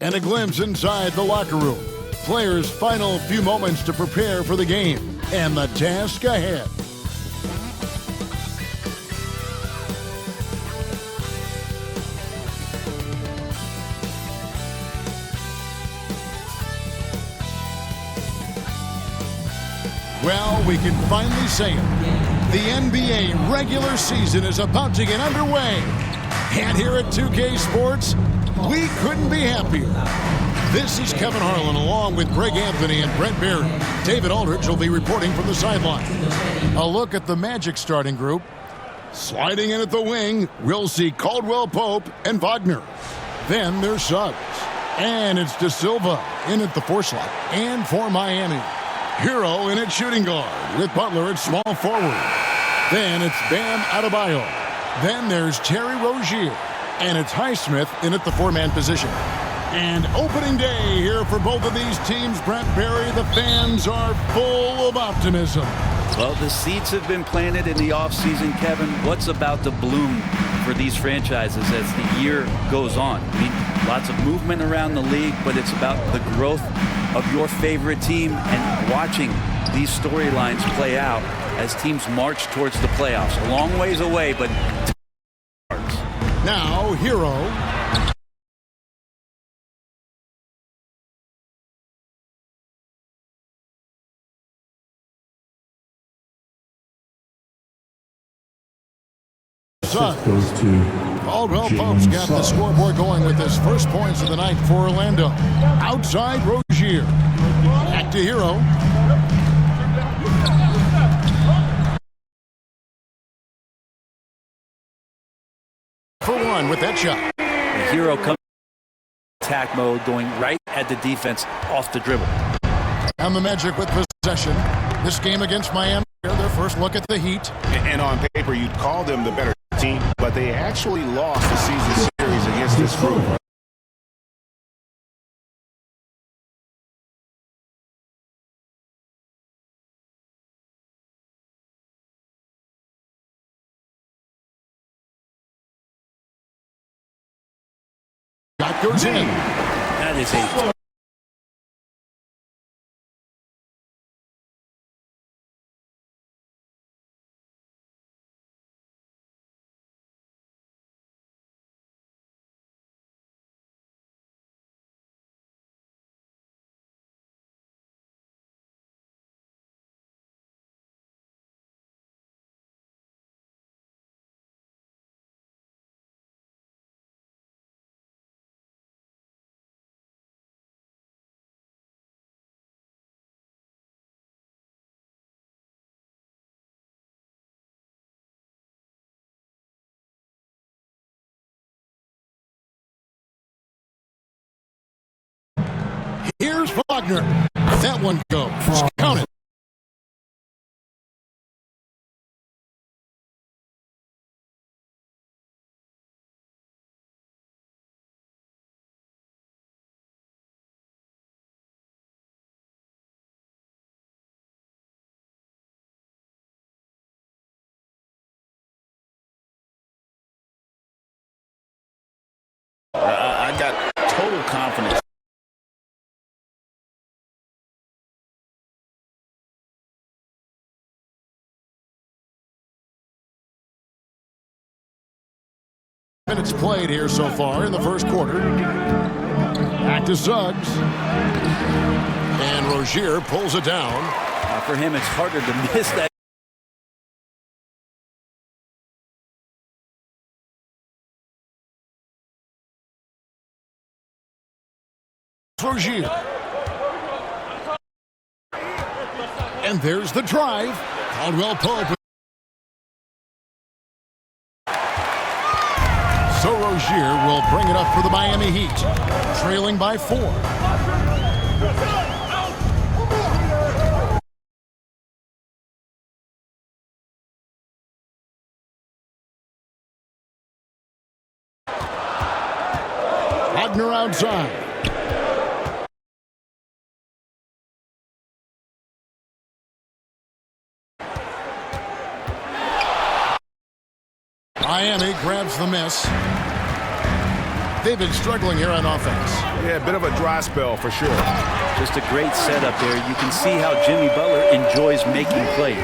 And a glimpse inside the locker room. Players' final few moments to prepare for the game and the task ahead. Well, we can finally say it. The NBA regular season is about to get underway. And here at 2K Sports, we couldn't be happier. This is Kevin Harlan along with Greg Anthony and Brent Barry. David Aldridge will be reporting from the sideline. A look at the Magic starting group. Sliding in at the wing, we'll see Caldwell Pope and Wagner. Then there's Suggs. And it's De Silva in at the 4 slot. And for Miami, Hero in at shooting guard with Butler at small forward. Then it's Bam Adebayo. Then there's Terry Rozier. And it's Highsmith in at the 4-man position. And opening day here for both of these teams, Brent Barry. The fans are full of optimism. Well, the seeds have been planted in the offseason, Kevin. What's about to bloom for these franchises as the year goes on? I mean, lots of movement around the league, but it's about the growth of your favorite team and watching these storylines play out as teams march towards the playoffs. A long ways away, but now, Hero. Goes to Caldwell Pope's got the scoreboard going with his first points of the night for Orlando. Outside Rozier. Back to Hero. For one with that shot. The Hero comes attack mode, going right at the defense off the dribble. And the Magic with possession. This game against Miami, their first look at the Heat. And on paper, you'd call them the better team, but they actually lost the season series against this group. Shot goes in. That is a Here's Wagner. That one goes. Count it. I got total confidence. Minutes played here so far in the first quarter. Back to Suggs. And Rozier pulls it down. For him, it's harder to miss that. Rozier. And there's the drive. Caldwell Pope. So Rozier will bring it up for the Miami Heat, trailing by 4. Wagner outside. Miami grabs the miss. They've been struggling here on offense. Yeah, a bit of a dry spell for sure. Just a great setup there. You can see how Jimmy Butler enjoys making plays.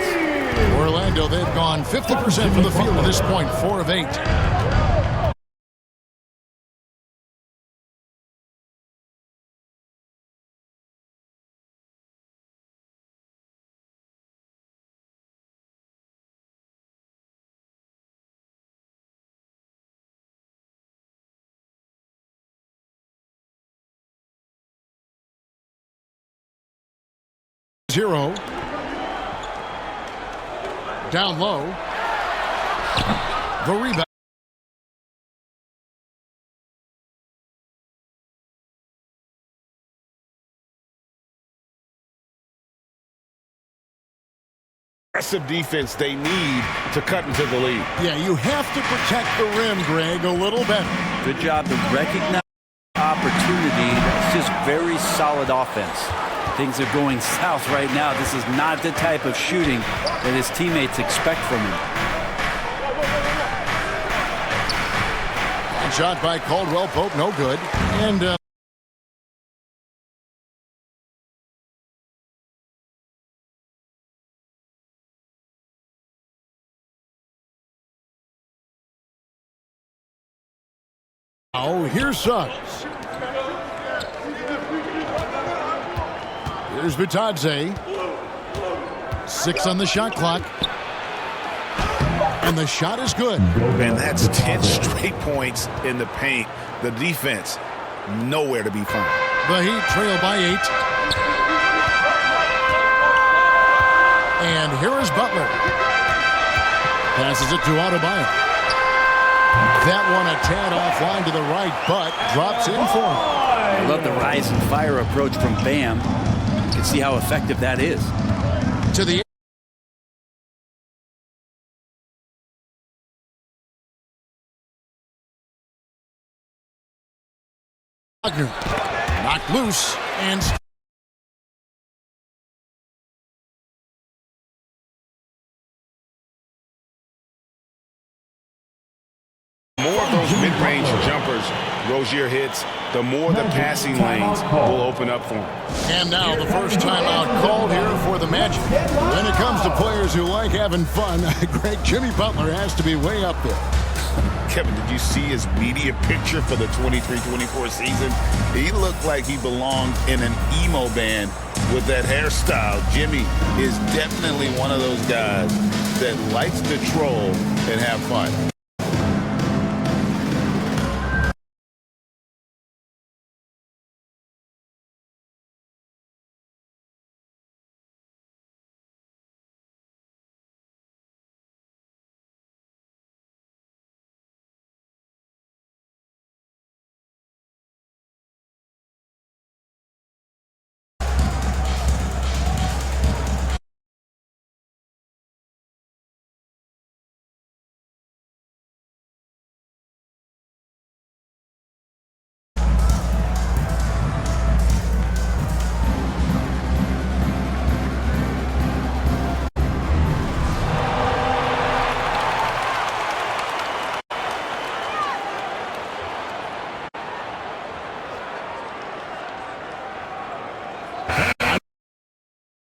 Orlando, they've gone 50% from the field at this point, 4 of 8. Zero. Down low. The rebound. Aggressive defense they need to cut into the lead. Yeah, you have to protect the rim, Greg, a little better. Good job to recognize opportunity. That's just very solid offense. Things are going south right now. This is not the type of shooting that his teammates expect from him. Shot by Caldwell Pope, no good. And oh, here's Suggs. Here's Bitadze. 6 on the shot clock. And the shot is good. And that's 10 straight points in the paint. The defense, nowhere to be found. The Heat trail by 8. And here is Butler. Passes it to Adebayo. That one a tad offline to the right, but drops in for him. I love the rise and fire approach from Bam. You can see how effective that is. To the Wagner. Knocked loose and More of those mid-range jumpers Rozier hits, the more the passing lanes will open up for him. And now the first timeout called here for the Magic. When it comes to players who like having fun, Greg, Jimmy Butler has to be way up there. Kevin, did you see his media picture for the 23-24 season? He looked like he belonged in an emo band with that hairstyle. Jimmy is definitely one of those guys that likes to troll and have fun.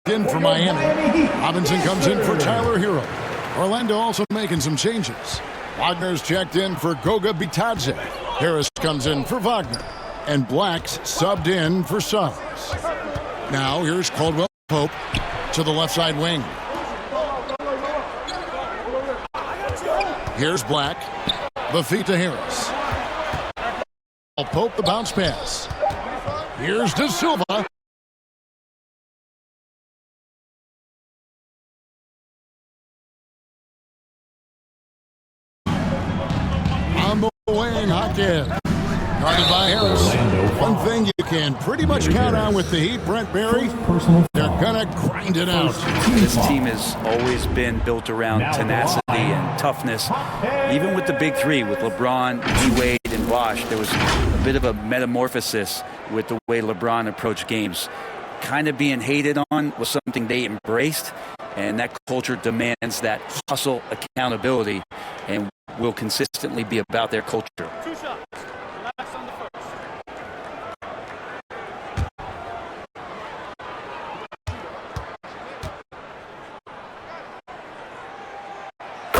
In for Miami. Robinson comes in for Tyler Hero. Orlando also making some changes. Wagner's checked in for Goga Bitadze. Harris comes in for Wagner. And Black's subbed in for Suggs. Now here's Caldwell Pope to the left side wing. Here's Black. The feet to Harris. Pope the bounce pass. Here's De Silva. Weighing Hawkins. Guarded by Harris. One thing you can pretty much count on with the Heat, Brent Barry, they're going to grind it out. This team has always been built around tenacity and toughness. Even with the big three, with LeBron, D-Wade, and Bosh, there was a bit of a metamorphosis with the way LeBron approached games. Kind of being hated on was something they embraced, and that culture demands that hustle, accountability, and will consistently be about their culture.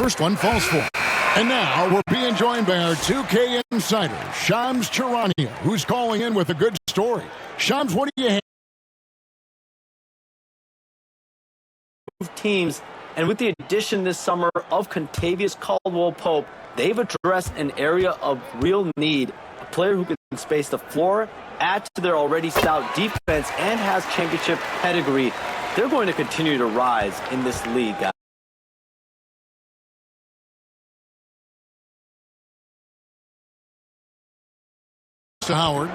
First one falls for. And now we're being joined by our 2K insider, Shams Charania, who's calling in with a good story. Shams, what do you have? Teams, and with the addition this summer of Contavious Caldwell-Pope, they've addressed an area of real need. A player who can space the floor, add to their already stout defense, and has championship pedigree. They're going to continue to rise in this league, guys. To Howard.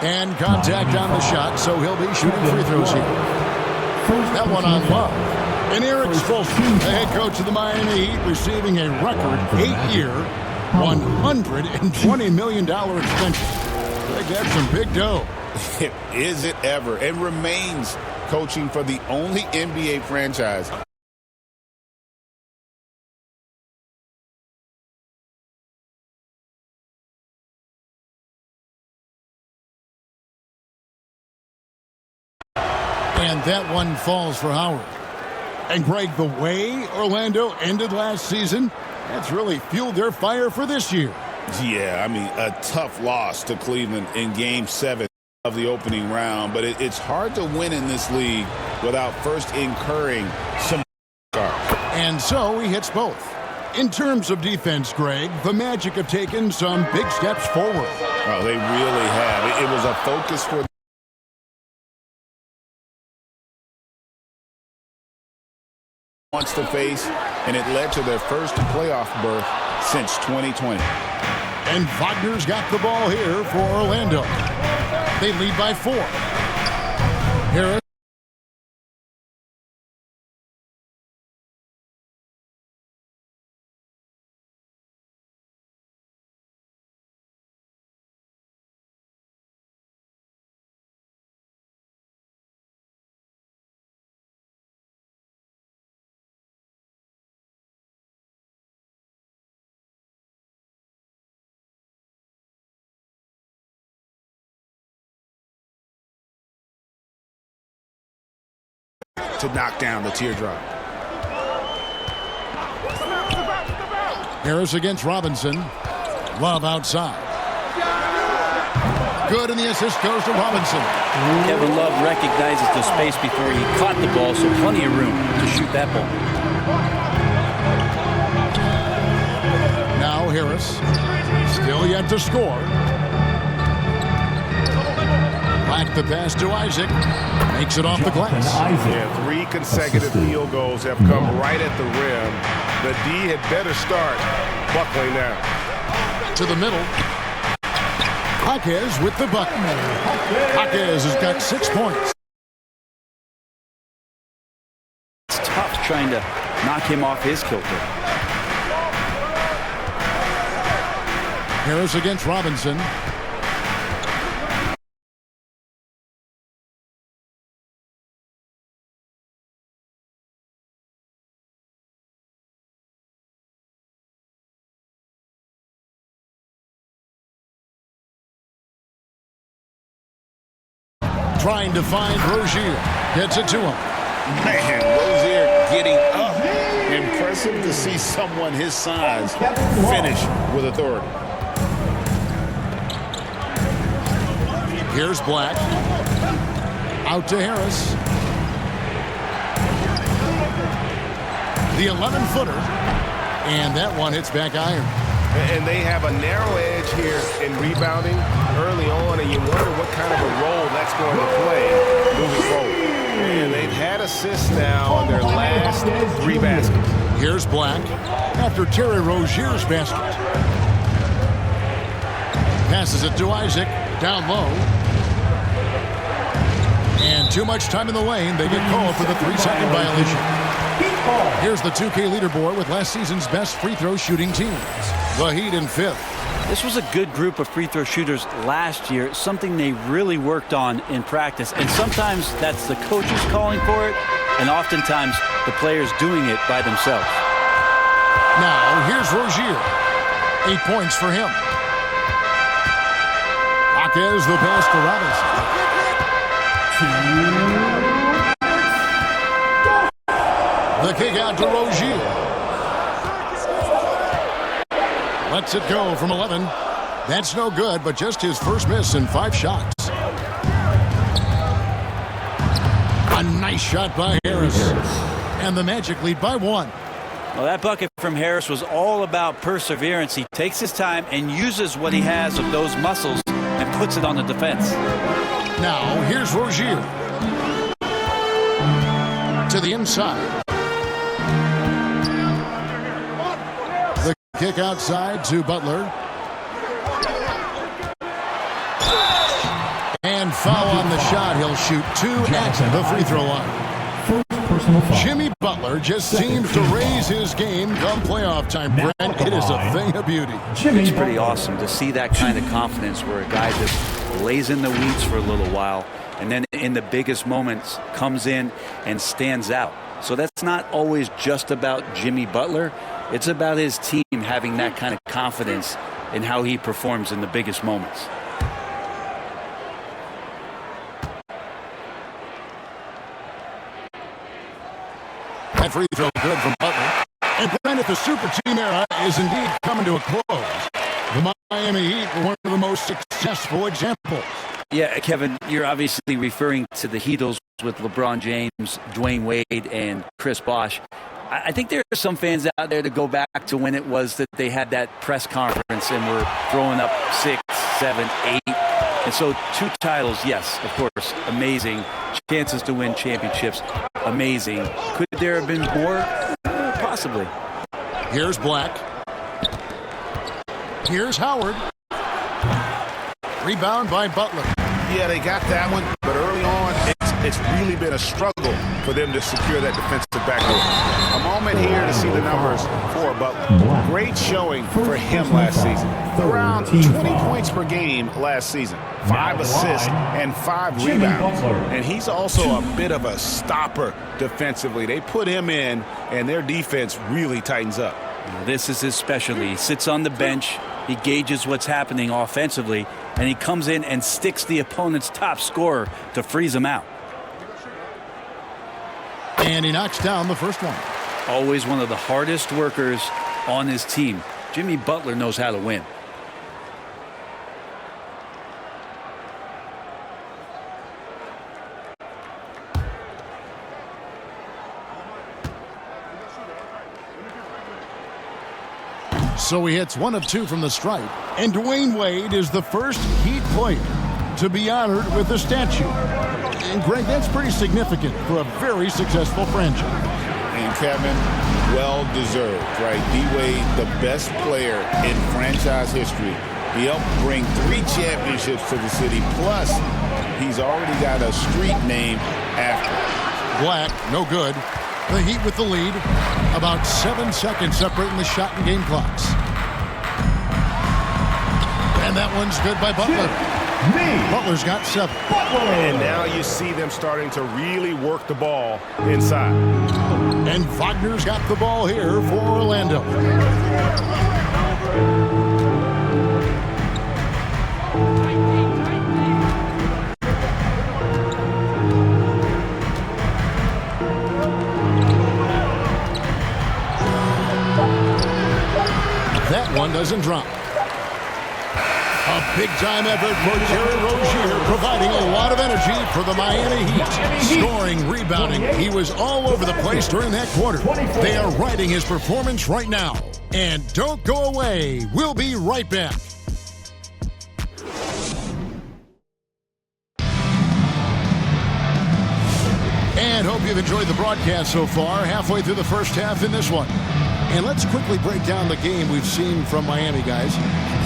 And contact on the shot, so he'll be shooting free throws here. That one on Love. And Erik Spoelstra, the head coach of the Miami Heat, receiving a record 8-year, $120 million extension. Greg, that's some big dough. Is it ever? And remains coaching for the only NBA franchise and that one falls for Howard. And Greg, the way Orlando ended last season, that's really fueled their fire for this year. Yeah, I mean, a tough loss to Cleveland in Game 7 of the opening round, but it's hard to win in this league without first incurring some scars. And so he hits both. In terms of defense, Greg, the Magic have taken some big steps forward. Oh, they really have. It was a focus for wants to face, and it led to their first playoff berth since 2020. And Wagner's got the ball here for Orlando. They lead by 4. Harris. To knock down the teardrop. Harris against Robinson. Love outside. Good, and the assist goes to Robinson. Kevin Love recognizes the space before he caught the ball, so plenty of room to shoot that ball. Now Harris, still yet to score. Back the pass to Isaac. Makes it off the glass. Yeah, 3 consecutive field goals have come right at the rim. The D had better start buckling now. To the middle. Jaquez with the bucket. Jaquez has got 6 points. It's tough trying to knock him off his kilter. Harris against Robinson. Trying to find Rozier. Gets it to him. Man, Rozier getting up. Impressive to see someone his size finish with authority. Here's Black. Out to Harris. The 11-footer. And that one hits back iron. And they have a narrow edge here in rebounding early on, and you wonder what kind of a role that's going to play moving forward. And they've had assists now on their last 3 baskets. Here's Black after Terry Rozier's basket. Passes it to Isaac, down low. And too much time in the lane. They get called for the 3-second violation. Here's the 2K leaderboard with last season's best free throw shooting teams. The Heat in 5th. This was a good group of free throw shooters last year, something they really worked on in practice. And sometimes that's the coaches calling for it, and oftentimes the players doing it by themselves. Now, here's Rozier. 8 points for him. Jaquez the pass to Robinson. The kick out to Rozier. Lets it go from 11. That's no good, but just his first miss in 5 shots. A nice shot by Harris. And the Magic lead by 1. Well, that bucket from Harris was all about perseverance. He takes his time and uses what he has of those muscles and puts it on the defense. Now, here's Rozier. To the inside. The kick outside to Butler. And foul on the shot. He'll shoot 2 at the free throw line. Jimmy Butler just seems to raise his game come playoff time, Brent. It is a thing of beauty. It's pretty awesome to see that kind of confidence where a guy just lays in the weeds for a little while and then in the biggest moments comes in and stands out. So that's not always just about Jimmy Butler. It's about his team having that kind of confidence in how he performs in the biggest moments. That free throw good from Butler. And Brent, the super team era is indeed coming to a close. The Miami Heat were one of the most successful examples. Yeah, Kevin, you're obviously referring to the Heatles with LeBron James, Dwayne Wade, and Chris Bosh. I think there are some fans out there that go back to when it was that they had that press conference and were throwing up 6, 7, 8. And so 2 titles, yes, of course, amazing. Chances to win championships, amazing. Could there have been more? Possibly. Here's Black. Here's Howard. Rebound by Butler. Yeah, they got that one, but early on, it's really been a struggle for them to secure that defensive backcourt. A moment here to see the numbers for Butler. Great showing for him last season. Around 20 points per game last season. 5 assists and 5 rebounds. And he's also a bit of a stopper defensively. They put him in, and their defense really tightens up. This is his specialty. He sits on the bench. He gauges what's happening offensively, and he comes in and sticks the opponent's top scorer to freeze him out. And he knocks down the first one. Always one of the hardest workers on his team. Jimmy Butler knows how to win. So he hits 1 of 2 from the stripe. And Dwayne Wade is the first Heat player to be honored with a statue. And Greg, that's pretty significant for a very successful franchise. And Kevin, well deserved, right? D-Wade, the best player in franchise history. He helped bring 3 championships to the city. Plus, he's already got a street named after. Black, no good. The Heat with the lead. About 7 seconds separating the shot and game clocks. And that one's good by Butler. Butler's got 7. And now you see them starting to really work the ball inside. And Wagner's got the ball here for Orlando. That one doesn't drop. A big-time effort for Terry Rozier, providing a lot of energy for the Miami Heat. Scoring, rebounding, he was all over the place during that quarter. They are riding his performance right now. And don't go away. We'll be right back. And hope you've enjoyed the broadcast so far. Halfway through the first half in this one. And let's quickly break down the game we've seen from Miami, guys.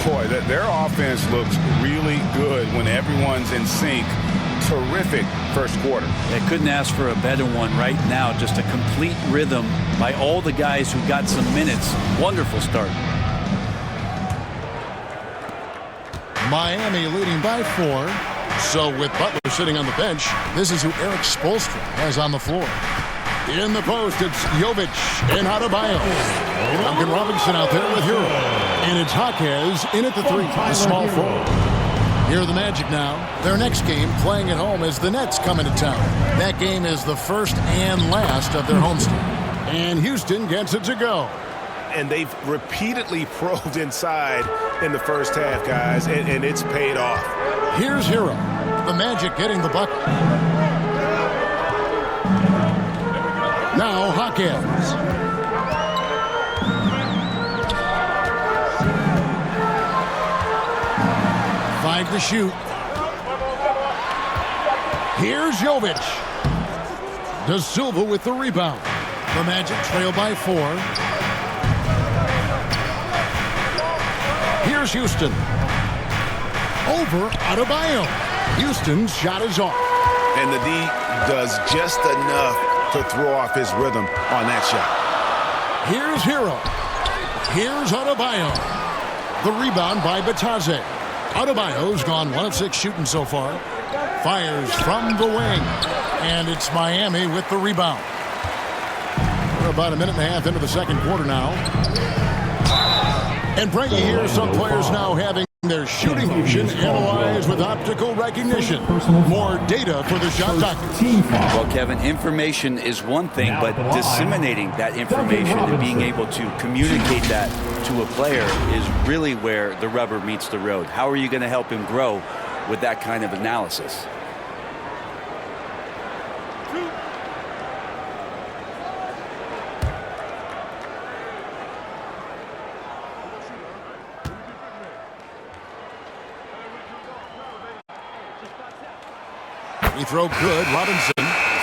Boy, their offense looks really good when everyone's in sync. Terrific first quarter. They couldn't ask for a better one right now. Just a complete rhythm by all the guys who got some minutes. Wonderful start. Miami leading by 4. So with Butler sitting on the bench, this is who Eric Spoelstra has on the floor. In the post, it's Jovic and Adebayo. Duncan Robinson out there with Hero. And it's Jaquez in at the 3, the small forward. Here are the Magic now. Their next game playing at home as the Nets come into town. That game is the first and last of their homestand. And Houston gets it to go. And they've repeatedly probed inside in the first half, guys, and it's paid off. Here's Hero. The Magic getting the bucket. Now Hawkins. Five to shoot. Here's Jovic. Da Silva with the rebound. The Magic trail by 4. Here's Houston. Over Adebayo. Houston's shot is off. And the D does just enough to throw off his rhythm on that shot. Here's Hero. Here's Adebayo. The rebound by Bataze. Adebayo's gone 1 of 6 shooting so far. Fires from the wing. And it's Miami with the rebound. We're about a minute and a half into the second quarter now. And Frankie, here some players now having their shooting motion analyzed with optical recognition. More data for the shot doctors. Well, Kevin, information is one thing, but disseminating that information and being able to communicate that to a player is really where the rubber meets the road. How are you going to help him grow with that kind of analysis? Free throw good, Robinson.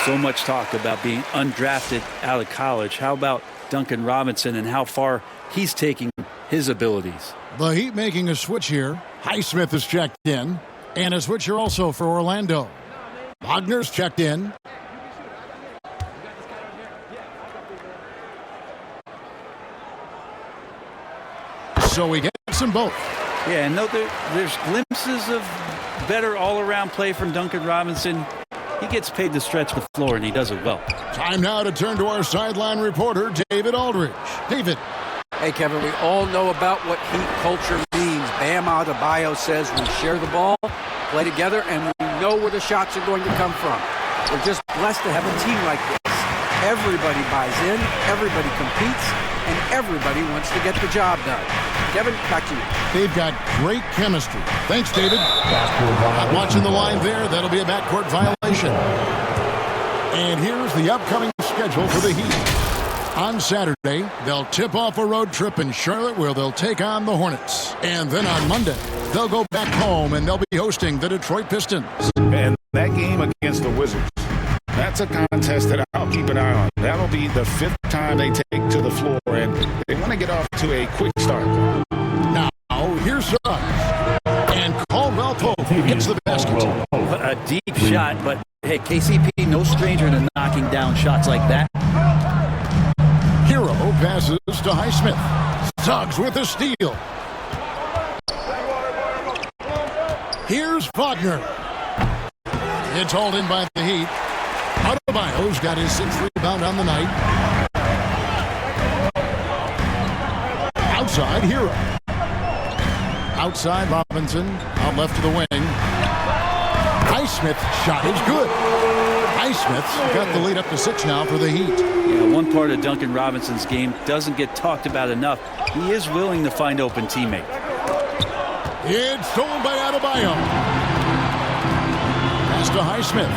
So much talk about being undrafted out of college. How about Duncan Robinson and how far he's taking his abilities? The Heat making a switch here. Highsmith is checked in. And a switcher also for Orlando. Wagner's checked in. So we get them both. Yeah, and there's glimpses of better all-around play from Duncan Robinson. He gets paid to stretch the floor, and he does it well. Time now to turn to our sideline reporter, David Aldridge. David. Hey, Kevin, we all know about what Heat culture means. Bam Adebayo says we share the ball, play together, and we know where the shots are going to come from. We're just blessed to have a team like this. Everybody buys in, everybody competes, and everybody wants to get the job done. Kevin, back to you. They've got great chemistry. Thanks, David. Not watching the line there. That'll be a backcourt violation. And here's the upcoming schedule for the Heat. On Saturday, they'll tip off a road trip in Charlotte where they'll take on the Hornets. And then on Monday, they'll go back home and they'll be hosting the Detroit Pistons. And that game against the Wizards, that's a contest that I'll keep an eye on. That'll be the 5th time they take to the floor, and they want to get off to a quick start. Now, here's Suggs. And Caldwell Pope gets the basket. A deep shot, but hey, KCP, no stranger to knocking down shots like that. Hero passes to Highsmith. Suggs with a steal. Here's Wagner. It's hauled in by the Heat. Adebayo's got his 6th rebound on the night. Outside, Hero. Outside, Robinson. Out left to the wing. Highsmith's shot is good. Highsmith's got the lead up to 6 now for the Heat. Yeah, one part of Duncan Robinson's game doesn't get talked about enough. He is willing to find open teammates. It's stolen by Adebayo. Pass to Highsmith.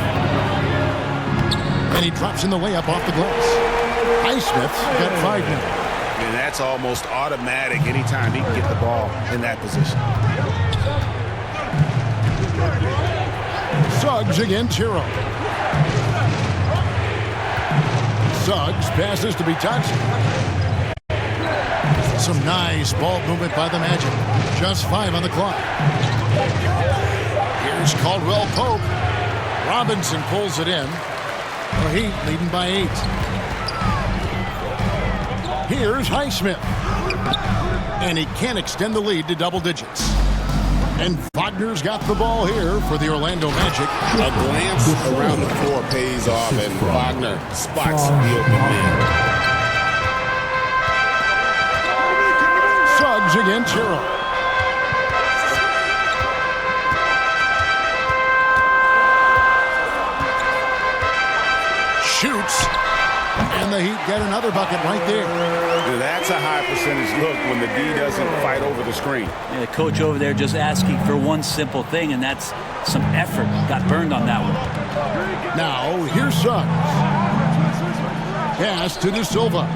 And he drops in the layup off the glass. Highsmith's got 5 now. And that's almost automatic anytime he can get the ball in that position. Suggs against Hero. Suggs passes to Bitazi. Some nice ball movement by the Magic. Just 5 on the clock. Here's Caldwell Pope. Robinson pulls it in. The Heat leading by 8. Here's Highsmith. And he can't extend the lead to double digits. And Wagner's got the ball here for the Orlando Magic. A glance around the floor pays off, and Wagner spots the open man. Suggs against Hero. the Heat get another bucket right there. That's a high percentage look when the D doesn't fight over the screen. Yeah, the coach over there just asking for one simple thing, and that's some effort. Got burned on that one. Now, here's Suggs. Pass to De Silva.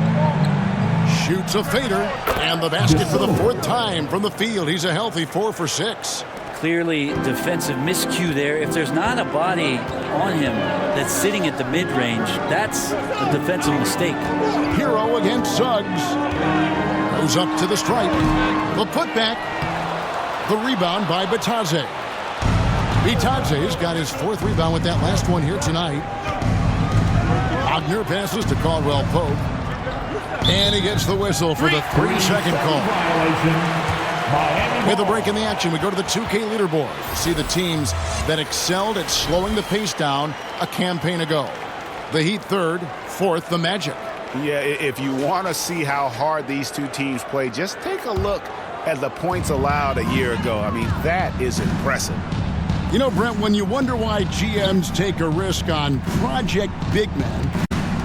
Shoots a fader, and the basket for the fourth time from the field. He's a healthy 4 for 6. Clearly defensive miscue there. If there's not a body on him that's sitting at the mid-range, that's a defensive mistake. Hero against Suggs. Goes up to the stripe. The putback. The rebound by Bitadze. Bitadze's got his 4th rebound with that last one here tonight. Wagner passes to Caldwell Pope. And he gets the whistle for the 3-second call. With a break in the action, we go to the 2K leaderboard to see the teams that excelled at slowing the pace down a campaign ago. The Heat 3rd, 4th, the Magic. Yeah, if you want to see how hard these two teams play, just take a look at the points allowed a year ago. I mean, that is impressive. You know, Brent, when you wonder why GMs take a risk on project big men,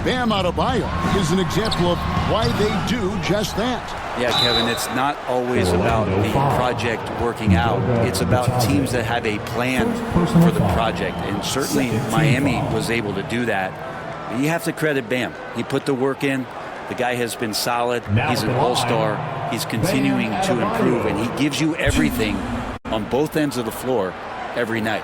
Bam Adebayo is an example of why they do just that. Yeah, Kevin, it's not always about the project working out. It's about teams that have a plan for the project. And certainly Miami was able to do that. You have to credit Bam. He put the work in. The guy has been solid. He's an all-star. He's continuing to improve. And he gives you everything on both ends of the floor every night.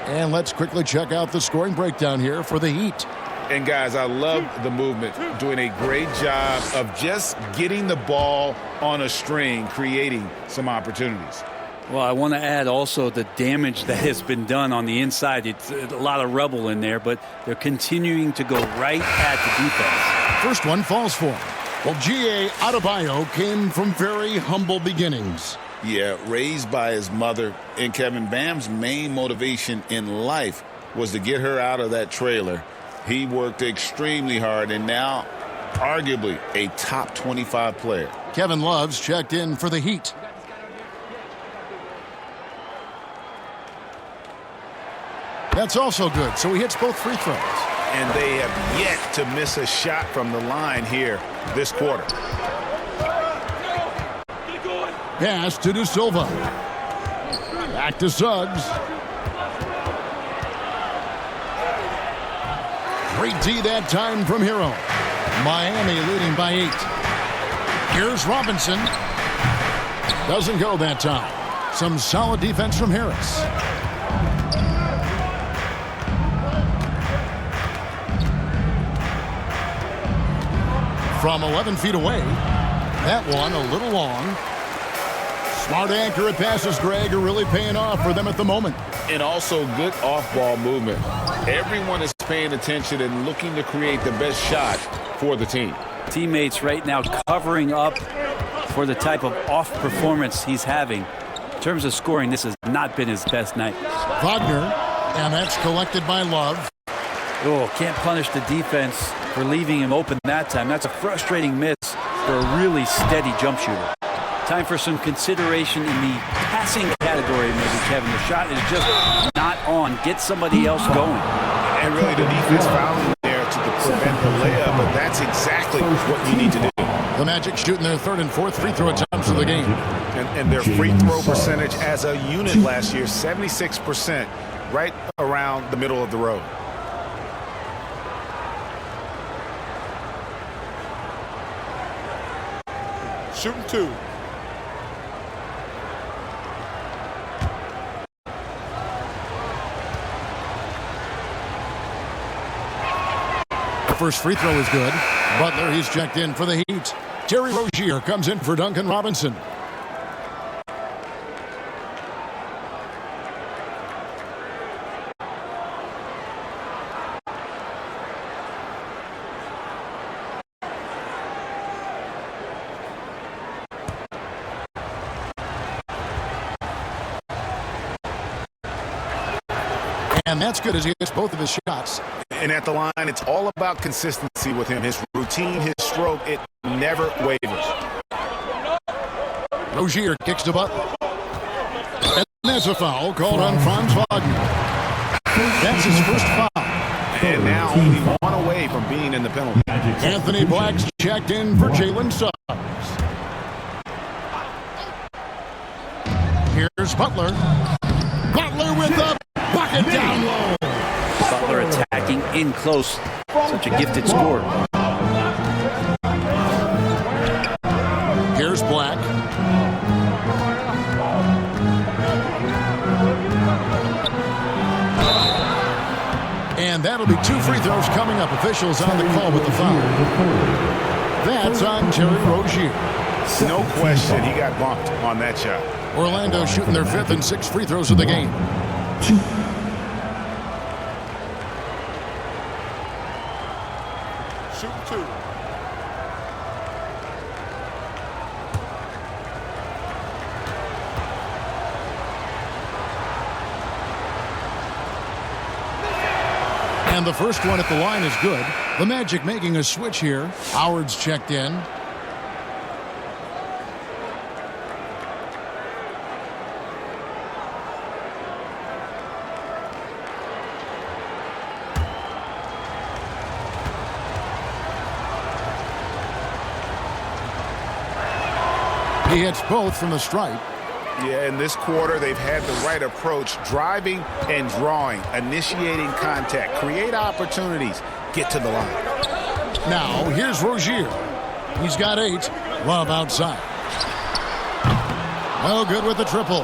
And let's quickly check out the scoring breakdown here for the Heat. And, guys, I love the movement, doing a great job of just getting the ball on a string, creating some opportunities. Well, I want to add also the damage that has been done on the inside. It's a lot of rubble in there, but they're continuing to go right at the defense. First one falls for him. Well, G.A. Adebayo came from very humble beginnings. Yeah, raised by his mother. And Kevin, Bam's main motivation in life was to get her out of that trailer. He worked extremely hard and now arguably a top 25 player. Kevin Love's checked in for the Heat. That's also good, so he hits both free throws. And they have yet to miss a shot from the line here this quarter. Pass to De Silva. Back to Suggs. Great D that time from Hero. Miami leading by 8. Here's Robinson. Doesn't go that time. Some solid defense from Harris. From 11 feet away. That one a little long. Smart accurate passes, Greg, are really paying off for them at the moment. And also good off-ball movement. Everyone is paying attention and looking to create the best shot for the team. Teammates right now covering up for the type of off performance he's having. In terms of scoring, this has not been his best night. Wagner, and that's collected by Love. Oh, can't punish the defense for leaving him open that time. That's a frustrating miss for a really steady jump shooter. Time for some consideration in the passing category, maybe, Kevin. The shot is just not on. Get somebody else going. And really the defense fouling there to prevent the layup, but that's exactly what you need to do. The Magic shooting their 3rd and 4th free throw attempts of the game. And their free throw percentage as a unit last year, 76%, right around the middle of the road. Shooting 2. The first free throw is good. Butler, he's checked in for the Heat. Terry Rozier comes in for Duncan Robinson. And that's good as he gets both of his shots. And at the line, it's all about consistency with him. His routine, his stroke, it never wavers. Rozier kicks to Butler. And that's a foul called on Franz Wagner. That's his first foul. And now only one one away from being in the penalty. Anthony Black's checked in for Jalen Suggs. Here's Butler. Butler with the bucket down low. Butler attacking in close. Such a gifted scorer. Here's Black. And that'll be 2 free throws coming up. Officials on the call with the foul. That's on Terry Rozier. No question, he got bumped on that shot. Orlando shooting their 5th and 6th free throws of the game. Shoot 2. And the first one at the line is good. The Magic making a switch here. Howard's checked in. He hits both from the stripe. Yeah, in this quarter, they've had the right approach, driving and drawing, initiating contact, create opportunities, get to the line. Now, here's Rozier. He's got 8. Love outside. Well, good with the triple.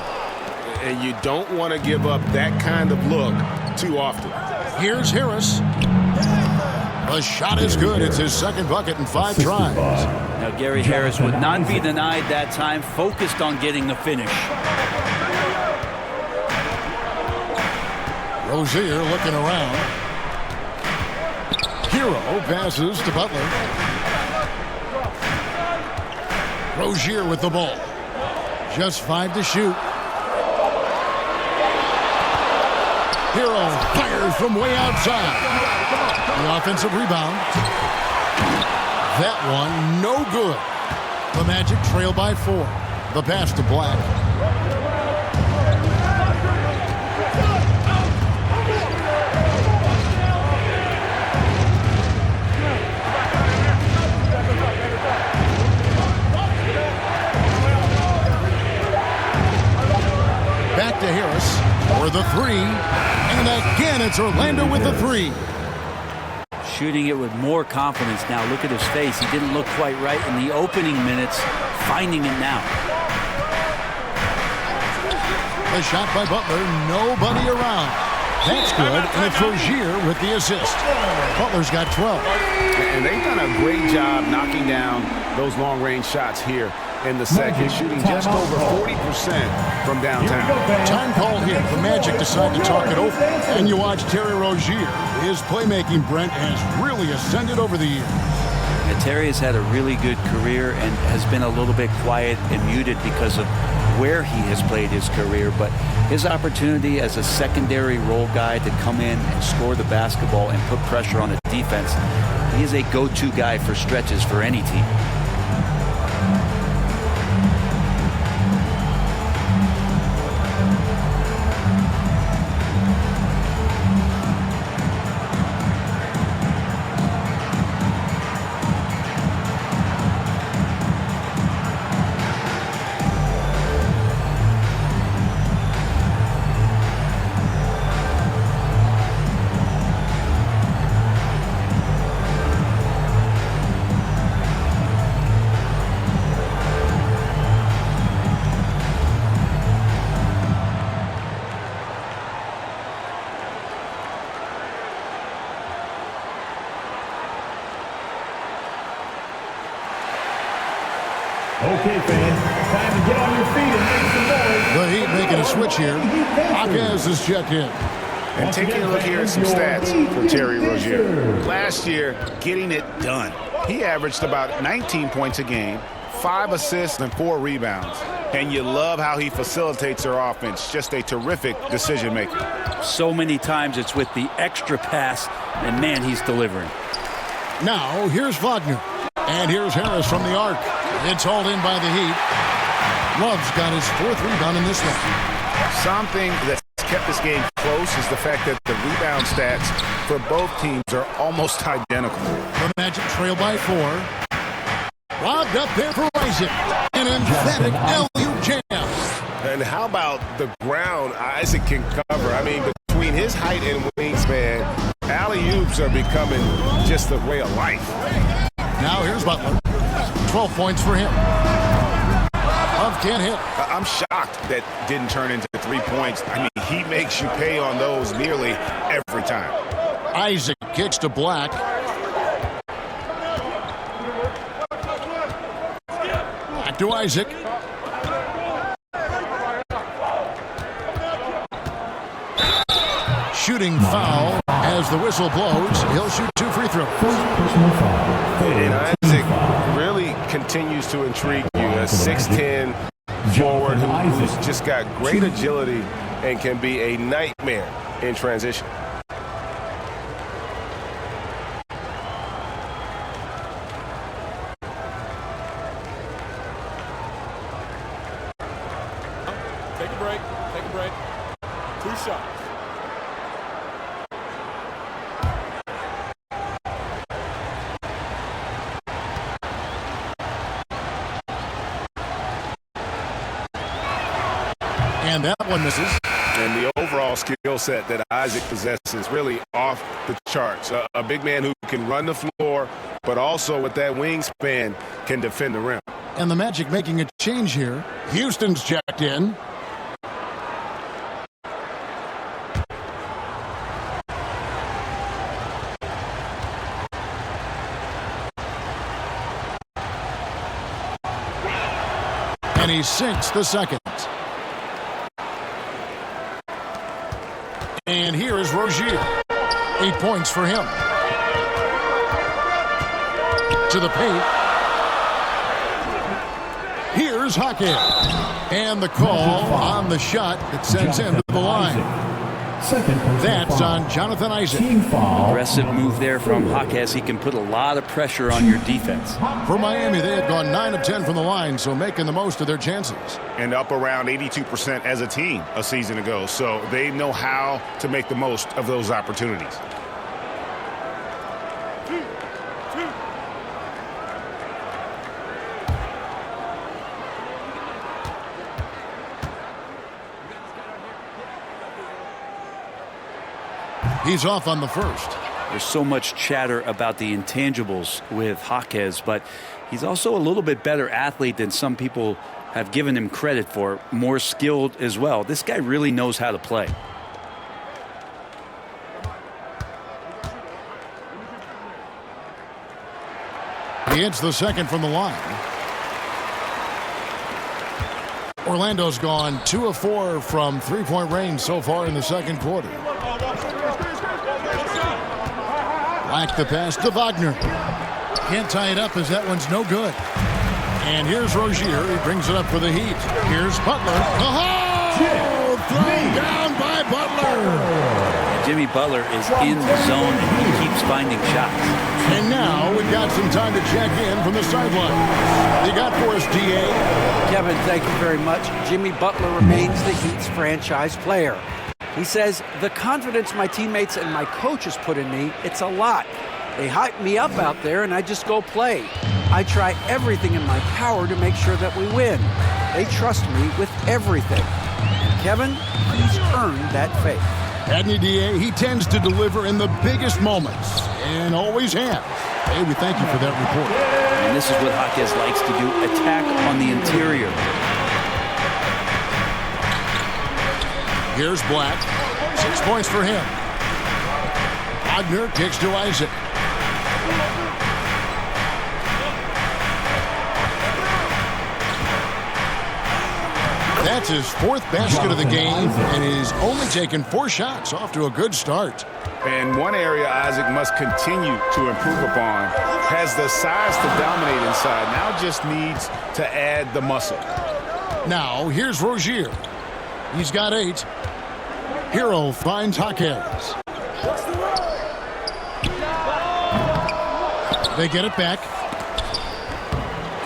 And you don't want to give up that kind of look too often. Here's Harris. The shot is good. It's his 2nd bucket in 5 tries. Now Gary Harris would not be denied that time, focused on getting the finish. Rozier looking around. Hero passes to Butler. Rozier with the ball. Just 5 to shoot. Hero fires from way outside. The offensive rebound. That one, no good. The Magic trail by 4. The pass to Black. Back to Harris for the 3. And again, it's Orlando with the 3. Shooting it with more confidence now. Look at his face. He didn't look quite right in the opening minutes. Finding it now. The shot by Butler. Nobody around. That's good. And it's Rozier with the assist. Butler's got 12. And they've done a great job knocking down those long-range shots here in the second, shooting just over 40% from downtown. Time call here. The Magic decide to talk it over. And you watch Terry Rozier. His playmaking, Brent, has really ascended over the years. And Terry has had a really good career and has been a little bit quiet and muted because of where he has played his career. But his opportunity as a secondary role guy to come in and score the basketball and put pressure on the defense, he is a go-to guy for stretches for any team. Okay, fans, time to get on your feet and make some noise. The Heat making a switch here. Akaz is checked in. And taking a look here at some stats for Terry Rozier. Last year, getting it done. He averaged about 19 points a game, 5 assists and 4 rebounds. And you love how he facilitates their offense. Just a terrific decision maker. So many times it's with the extra pass, and man, he's delivering. Now, here's Wagner. And here's Harris from the arc. It's hauled in by the Heat. Love's got his 4th rebound in this one. Something that's kept this game close is the fact that the rebound stats for both teams are almost identical. The Magic trail by 4. Robbed up there for Isaac. An emphatic alley-oop jam. And how about the ground Isaac can cover? I mean, between his height and wingspan, alley-oops are becoming just a way of life. Now here's Butler. 12 points for him. Love can't hit. I'm shocked that didn't turn into 3 points. I mean, he makes you pay on those nearly every time. Isaac kicks to Black. Back to Isaac. Shooting foul as the whistle blows. He'll shoot 2 free throws. And Isaac really continues to intrigue you. A 6'10" forward who's just got great agility and can be a nightmare in transition. Take a break. Take a break. 2 shots. And that one misses. And the overall skill set that Isaac possesses is really off the charts. A big man who can run the floor, but also with that wingspan can defend the rim. And the Magic making a change here. Houston's checked in. And he sinks the second. And here is Rozier. 8 points for him. To the paint. Here's Hockey. And the call on the shot that sends him to the line. That's on Jonathan Isaac. Aggressive move there from Jaquez. He can put a lot of pressure on your defense. For Miami, they had gone 9 of 10 from the line, so making the most of their chances. And up around 82% as a team a season ago. So they know how to make the most of those opportunities. He's off on the first. There's so much chatter about the intangibles with Jaquez, but he's also a little bit better athlete than some people have given him credit for. More skilled as well. This guy really knows how to play. He hits the second from the line. Orlando's gone 2 of 4 from three-point range so far in the second quarter. Black the pass to Wagner. Can't tie it up as that one's no good. And here's Rozier. He brings it up for the Heat. Here's Butler. Oh! Thrown down by Butler. Jimmy Butler is in the zone and he keeps finding shots. And now we've got some time to check in from the sideline. You got for us, D.A.? Kevin, thank you very much. Jimmy Butler remains the Heat's franchise player. He says, the confidence my teammates and my coaches put in me, it's a lot. They hype me up out there and I just go play. I try everything in my power to make sure that we win. They trust me with everything. And Kevin, he's earned that faith. Hadn't he, D.A.? He tends to deliver in the biggest moments and always has. Hey, we thank you for that report. And this is what Jaquez likes to do, attack on the interior. Here's Black. 6 points for him. Wagner kicks to Isaac. That's his 4th basket of the game, and he's only taken 4 shots. Off to a good start. And one area Isaac must continue to improve upon. Has the size to dominate inside. Now just needs to add the muscle. Now, here's Rozier. He's got 8. Hero finds Jaquez. They get it back.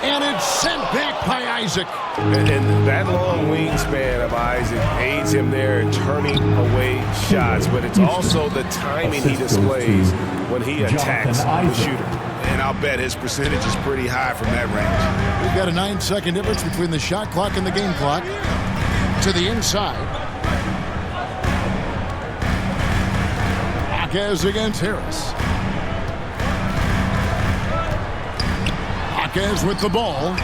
And it's sent back by Isaac. And that long wingspan of Isaac aids him there in turning away shots, but it's also the timing he displays when he attacks the shooter. And I'll bet his percentage is pretty high from that range. We've got a 9-second difference between the shot clock and the game clock. To the inside. Jaquez against Harris. Jaquez with the ball.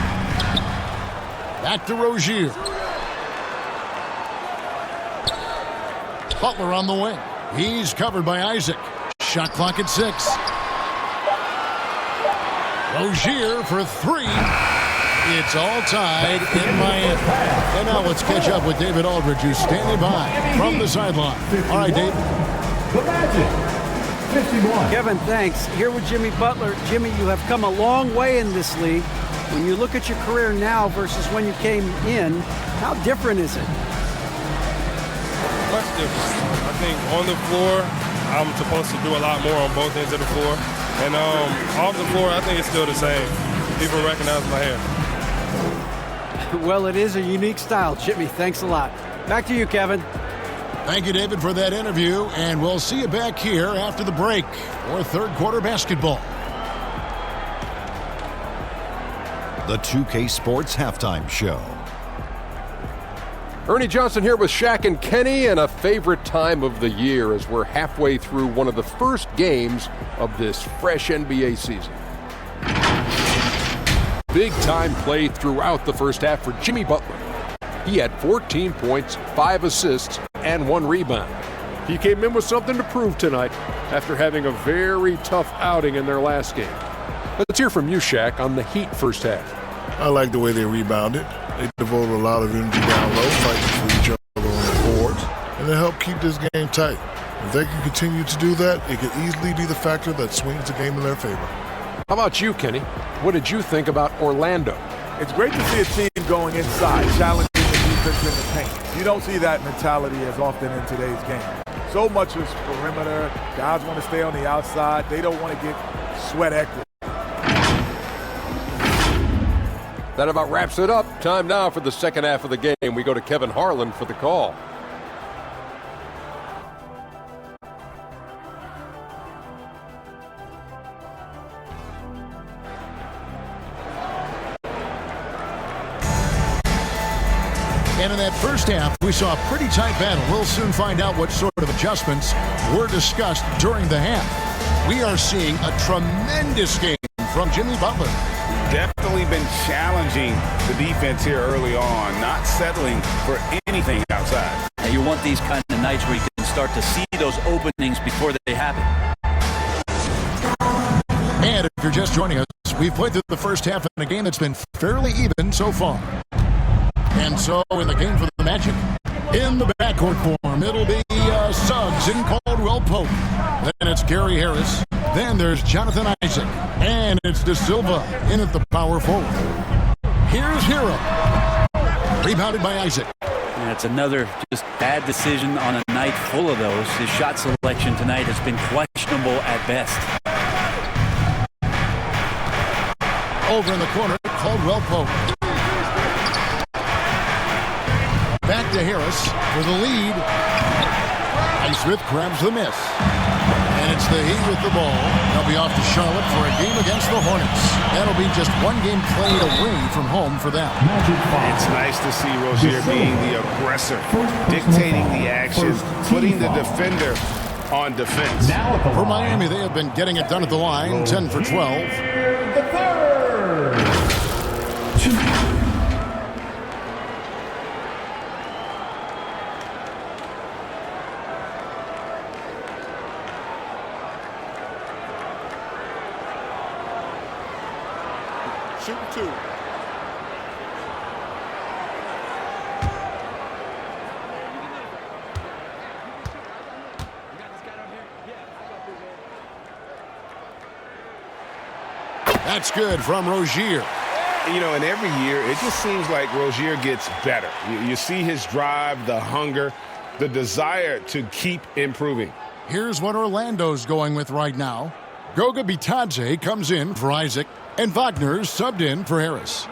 Back to Rozier. Butler on the wing. He's covered by Isaac. Shot clock at 6. Rozier for 3. It's all tied in Miami. And now let's catch up with David Aldridge, who's standing by from the sideline. All right, Dave. The Magic, 51. Kevin, thanks. Here with Jimmy Butler. Jimmy, you have come a long way in this league. When you look at your career now versus when you came in, how different is it? Much different. I think on the floor, I'm supposed to do a lot more on both ends of the floor. And off the floor, I think it's still the same. People recognize my hair. Well, it is a unique style, Jimmy. Thanks a lot. Back to you, Kevin. Thank you, David, for that interview. And we'll see you back here after the break for third quarter basketball. The 2K Sports Halftime Show. Ernie Johnson here with Shaq and Kenny, and a favorite time of the year as we're halfway through one of the first games of this fresh NBA season. Big-time play throughout the first half for Jimmy Butler. He had 14 points, 5 assists, and 1 rebound. He came in with something to prove tonight after having a very tough outing in their last game. Let's hear from you, Shaq, on the Heat first half. I like the way they rebounded. They devoted a lot of energy down low, fighting for each other on the boards, and they help keep this game tight. If they can continue to do that, it could easily be the factor that swings the game in their favor. How about you, Kenny? What did you think about Orlando? It's great to see a team going inside, challenging the defense in the paint. You don't see that mentality as often in today's game. So much is perimeter. Guys want to stay on the outside. They don't want to get sweat equity. That about wraps it up. Time now for the second half of the game. We go to Kevin Harlan for the call. And in that first half, we saw a pretty tight battle. We'll soon find out what sort of adjustments were discussed during the half. We are seeing a tremendous game from Jimmy Butler. Definitely been challenging the defense here early on, not settling for anything outside. And you want these kind of nights where you can start to see those openings before they happen. And if you're just joining us, we've played through the first half in a game that's been fairly even so far. And so in the game for the Magic, in the backcourt form, it'll be Suggs and Caldwell Pope. Then it's Gary Harris. Then there's Jonathan Isaac. And it's De Silva in at the power forward. Here's Hero. Rebounded by Isaac. And it's another just bad decision on a night full of those. His shot selection tonight has been questionable at best. Over in the corner, Caldwell Pope. Back to Harris for the lead. Highsmith grabs the miss. And it's the Heat with the ball. They'll be off to Charlotte for a game against the Hornets. That'll be just one game played away from home for them. It's nice to see Rozier being the aggressor, dictating the action, putting the defender on defense. For Miami, they have been getting it done at the line, 10 for 12. The third. Shoot 2. That's good from Rozier. You know, and every year, it just seems like Rozier gets better. You see his drive, the hunger, the desire to keep improving. Here's what Orlando's going with right now. Goga Bitadze comes in for Isaac, and Wagner's subbed in for Harris.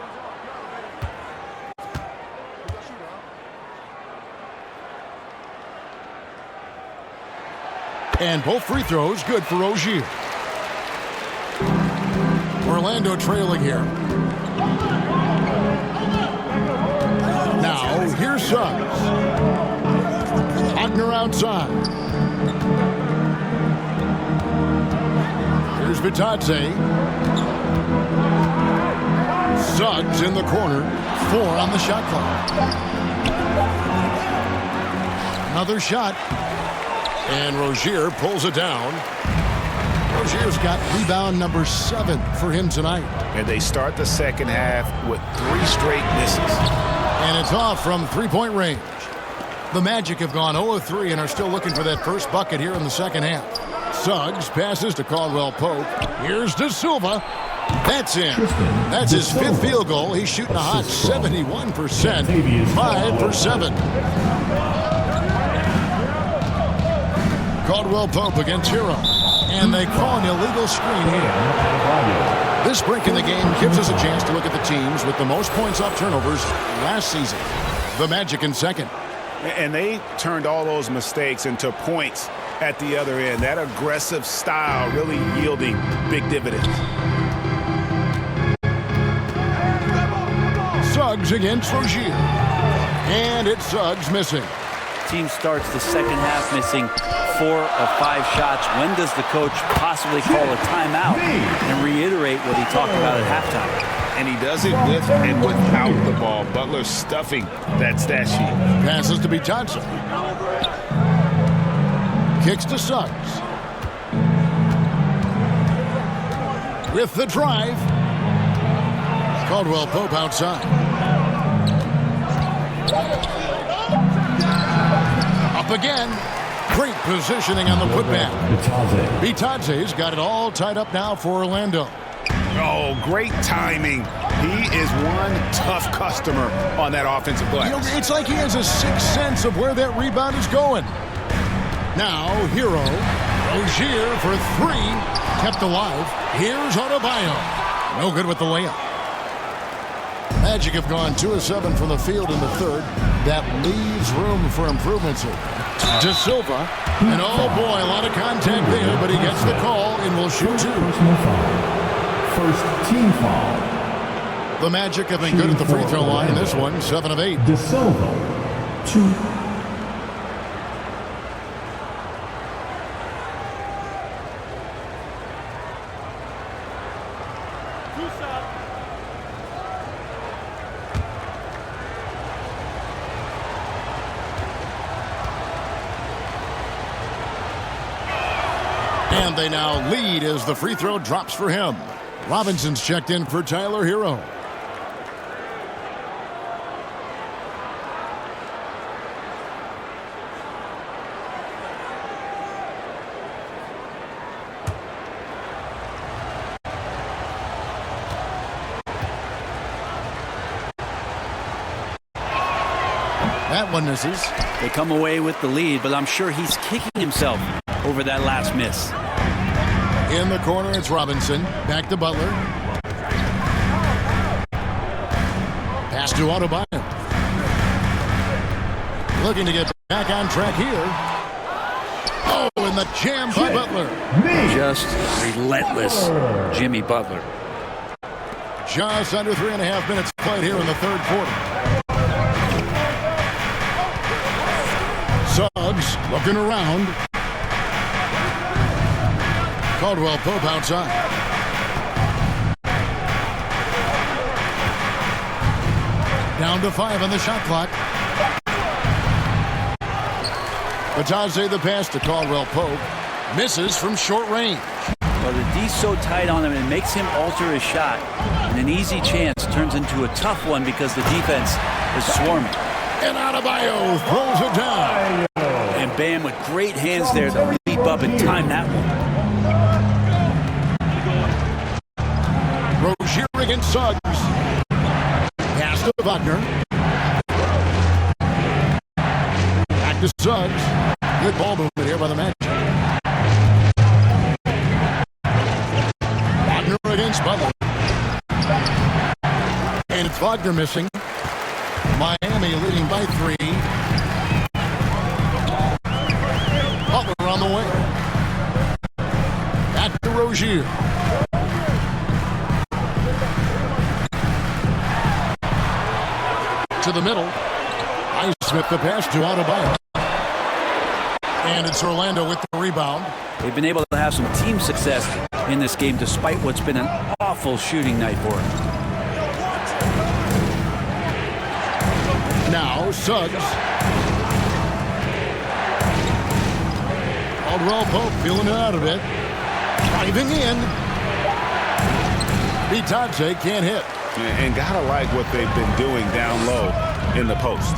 And both free throws good for Rozier. Orlando trailing here. Now, here's Suggs. Wagner outside. Here's Bitadze. Suggs in the corner. 4 on the shot clock. Another shot. And Rozier pulls it down. Rozier's got rebound number 7 for him tonight. And they start the second half with 3 straight misses. And it's off from three-point range. The Magic have gone 0 of 3 and are still looking for that first bucket here in the second half. Suggs passes to Caldwell Pope. Here's De Silva. That's in. That's his 5th field goal. He's shooting a hot 71%. 5 for 7. Caldwell Pope against Hero. And they call an illegal screen here. This break in the game gives us a chance to look at the teams with the most points off turnovers last season. The Magic in second. And they turned all those mistakes into points at the other end. That aggressive style really yielding big dividends. Suggs against Rozier. And it's Suggs missing. Team starts the second half missing 4 of 5 shots. When does the coach possibly call a timeout and reiterate what he talked about at halftime? And he does it with and without the ball. Butler stuffing that stat sheet. Passes to Bitadze. Kicks to Suggs. With the drive. Caldwell Pope outside. Up again. Great positioning on the putback. Bitadze's got it all tied up now for Orlando. Oh, great timing. He is one tough customer on that offensive glass. You know, it's like he has a sixth sense of where that rebound is going. Now, Hero. Rozier for 3. Kept alive. Here's Adebayo. No good with the layup. Magic have gone 2 of 7 from the field in the third. That leaves room for improvements here. De Silva. And oh boy, a lot of contact there, but he gets the call and will shoot 2. First team foul. The Magic have been good at the free throw line. This one, 7 of 8. De Silva, 2. And they now lead as the free throw drops for him. Robinson's checked in for Tyler Hero. That one misses. They come away with the lead, but I'm sure he's kicking himself over that last miss. In the corner, it's Robinson. Back to Butler. Pass to Adebayo. Looking to get back on track here. Oh, and the jam by Butler. Just relentless Jimmy Butler. Just under 3.5 minutes played here in the third quarter. Suggs looking around. Caldwell Pope outside. Down to 5 on the shot clock. Bitadze the pass to Caldwell Pope. Misses from short range. Well, the D's so tight on him, it makes him alter his shot. And an easy chance turns into a tough one because the defense is swarming. And Adebayo throws it down. And Bam with great hands there to leap up and time that one. Rozier against Suggs. Pass to Wagner. Back to Suggs. Good ball movement here by the Magic. Wagner against Butler. And it's Wagner missing. Miami leading by 3. Butler on the way. Rozier. To the middle. Highsmith the pass to Adebayo. And it's Orlando with the rebound. They've been able to have some team success in this game despite what's been an awful shooting night for them. Now Suggs. Caldwell Pope feeling it out of it. Driving in. Bitadze can't hit. And gotta like what they've been doing down low in the post.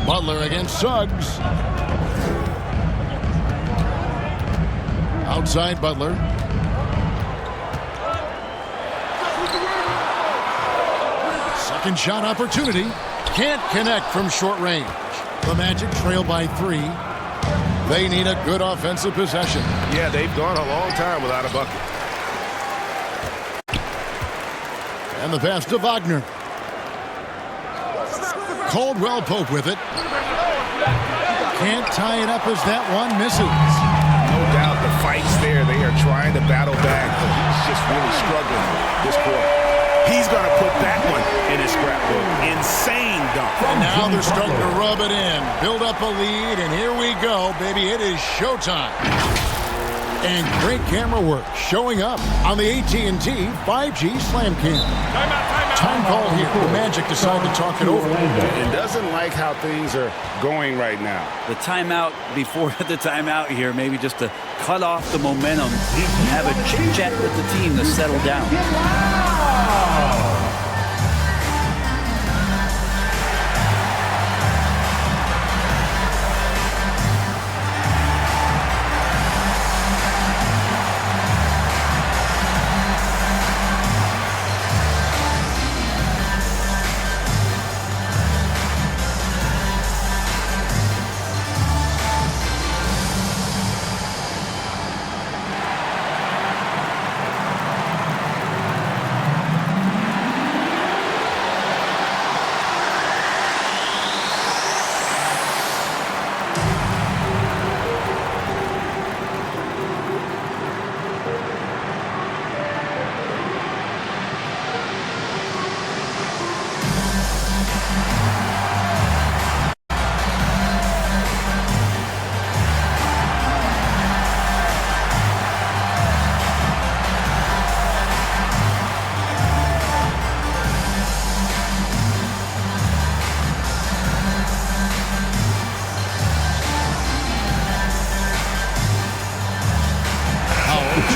Butler against Suggs. Outside Butler. Second shot opportunity. Can't connect from short range. The Magic trail by 3. They need a good offensive possession. Yeah, they've gone a long time without a bucket. And the pass to Wagner. Caldwell Pope with it. Can't tie it up as that one misses. No doubt the fight's there. They are trying to battle back, but he's just really struggling this quarter. He's going to put that one in his scrapbook. Insane dunk. And now they're starting to rub it in. Build up a lead, and here we go, baby. It is showtime. And great camera work showing up on the AT&T 5G Slam Cam. Time call here. The Magic decide to talk it over. And doesn't like how things are going right now. The timeout before the timeout here, maybe just to cut off the momentum and have a chit-chat with the team to settle down.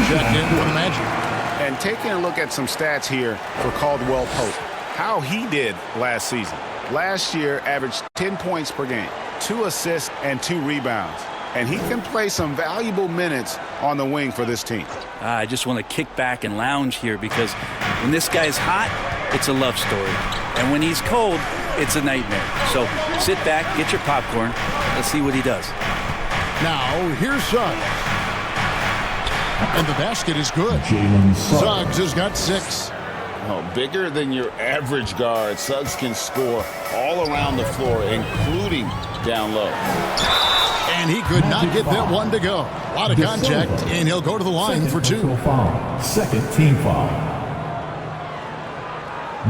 Checked in for the Magic. And taking a look at some stats here for Caldwell Pope. How he did last season. Last year averaged 10 points per game, 2 assists and 2 rebounds. And he can play some valuable minutes on the wing for this team. I just want to kick back and lounge here because when this guy's hot, it's a love story. And when he's cold, it's a nightmare. So sit back, get your popcorn. Let's see what he does. Now, here's Suggs. And the basket is good. Suggs has got 6. Oh, bigger than your average guard, Suggs can score all around the floor, including down low. And he could not get that one to go. A lot of contact, and he'll go to the line for 2. Second team foul.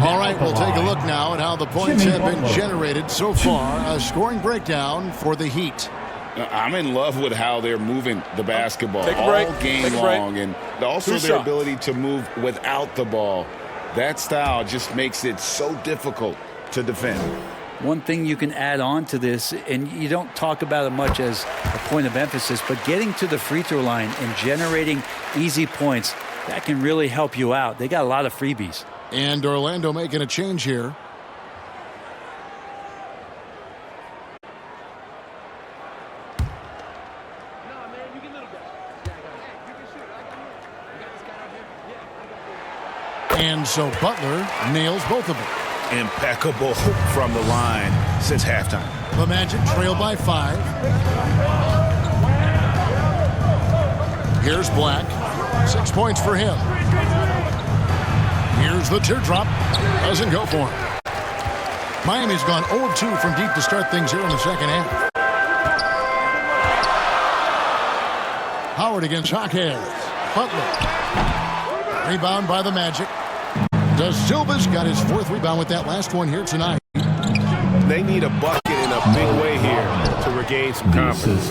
All right, we'll take a look now at how the points have been generated so far. A scoring breakdown for the Heat. I'm in love with how they're moving the basketball all game long, and also their ability to move without the ball. That style just makes it so difficult to defend. One thing you can add on to this, and you don't talk about it much as a point of emphasis, but getting to the free throw line and generating easy points, that can really help you out. They got a lot of freebies. And Orlando making a change here. And so Butler nails both of them. Impeccable from the line since halftime. The Magic trail by 5. Here's Black. 6 points for him. Here's the teardrop. Doesn't go for him. Miami's gone 0-2 from deep to start things here in the second half. Howard against Jaquez. Butler. Rebound by the Magic. Da Silva's got his 4th rebound with that last one here tonight. They need a bucket in a big way here to regain some confidence.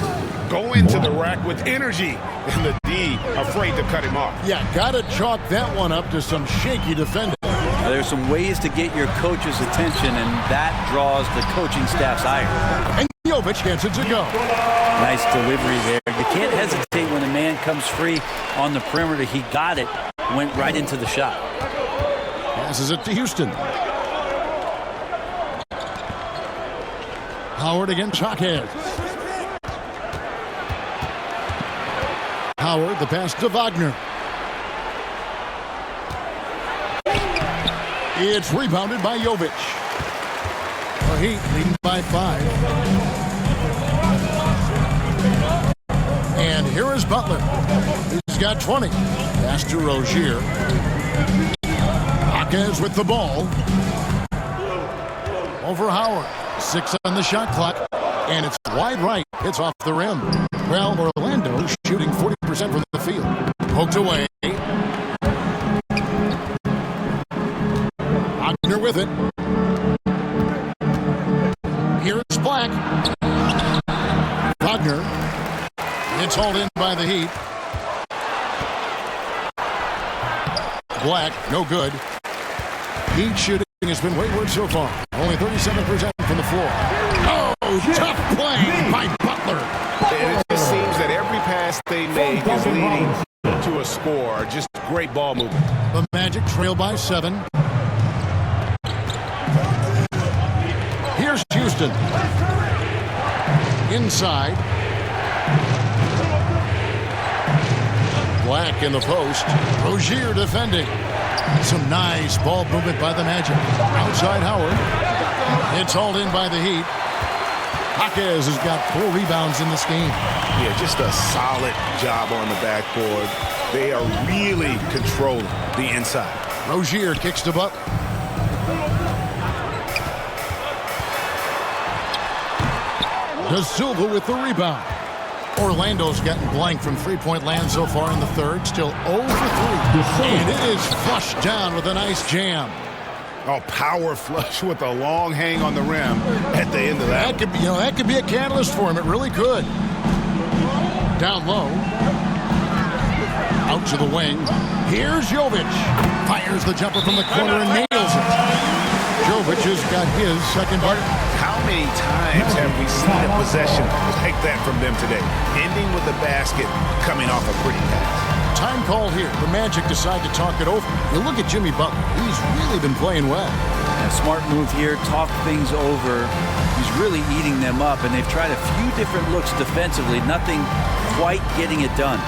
Go into the rack with energy, and the D afraid to cut him off. Yeah, got to chalk that one up to some shaky defending. There's some ways to get your coach's attention, and that draws the coaching staff's ire. And Jovic gets it to go. Nice delivery there. You can't hesitate when a man comes free on the perimeter. He got it, went right into the shot. Passes it to Houston. Howard against Jaquez. Howard, the pass to Wagner. It's rebounded by Jovic. The Heat leading by 5. And here is Butler. He's got 20. Pass to Rozier. Jaquez with the ball. Over Howard. 6 on the shot clock. And it's wide right. It's off the rim. Well, Orlando shooting 40% from the field. Poked away. Wagner with it. Here's Black. Wagner. It's hauled in by the Heat. Black, no good. Heat shooting has been wayward so far. Only 37% from the floor. Oh, tough play by Butler. It just seems that every pass they make is leading to a score. Just great ball movement. The Magic trail by 7. Here's Houston. Inside. Black in the post. Rozier defending. Some nice ball movement by the Magic. Outside Howard. It's hauled in by the Heat. Jaquez has got 4 rebounds in this game. Yeah, just a solid job on the backboard. They are really controlling the inside. Rozier kicks to Butler. Da Silva with the rebound. Orlando's gotten blank from three-point land so far in the third. Still 0 for 3. And it is flushed down with a nice jam. Oh, power flush with a long hang on the rim at the end of that. That could be a catalyst for him. It really could. Down low. Out to the wing. Here's Jovic. Fires the jumper from the corner and nails it. Jovic has got his second bucket. How many times have we seen a possession like that from them today? Ending with the basket, coming off a pretty pass. Time call here. The Magic decide to talk it over. You look at Jimmy Butler. He's really been playing well. A smart move here. Talk things over. He's really eating them up, and they've tried a few different looks defensively. Nothing quite getting it done.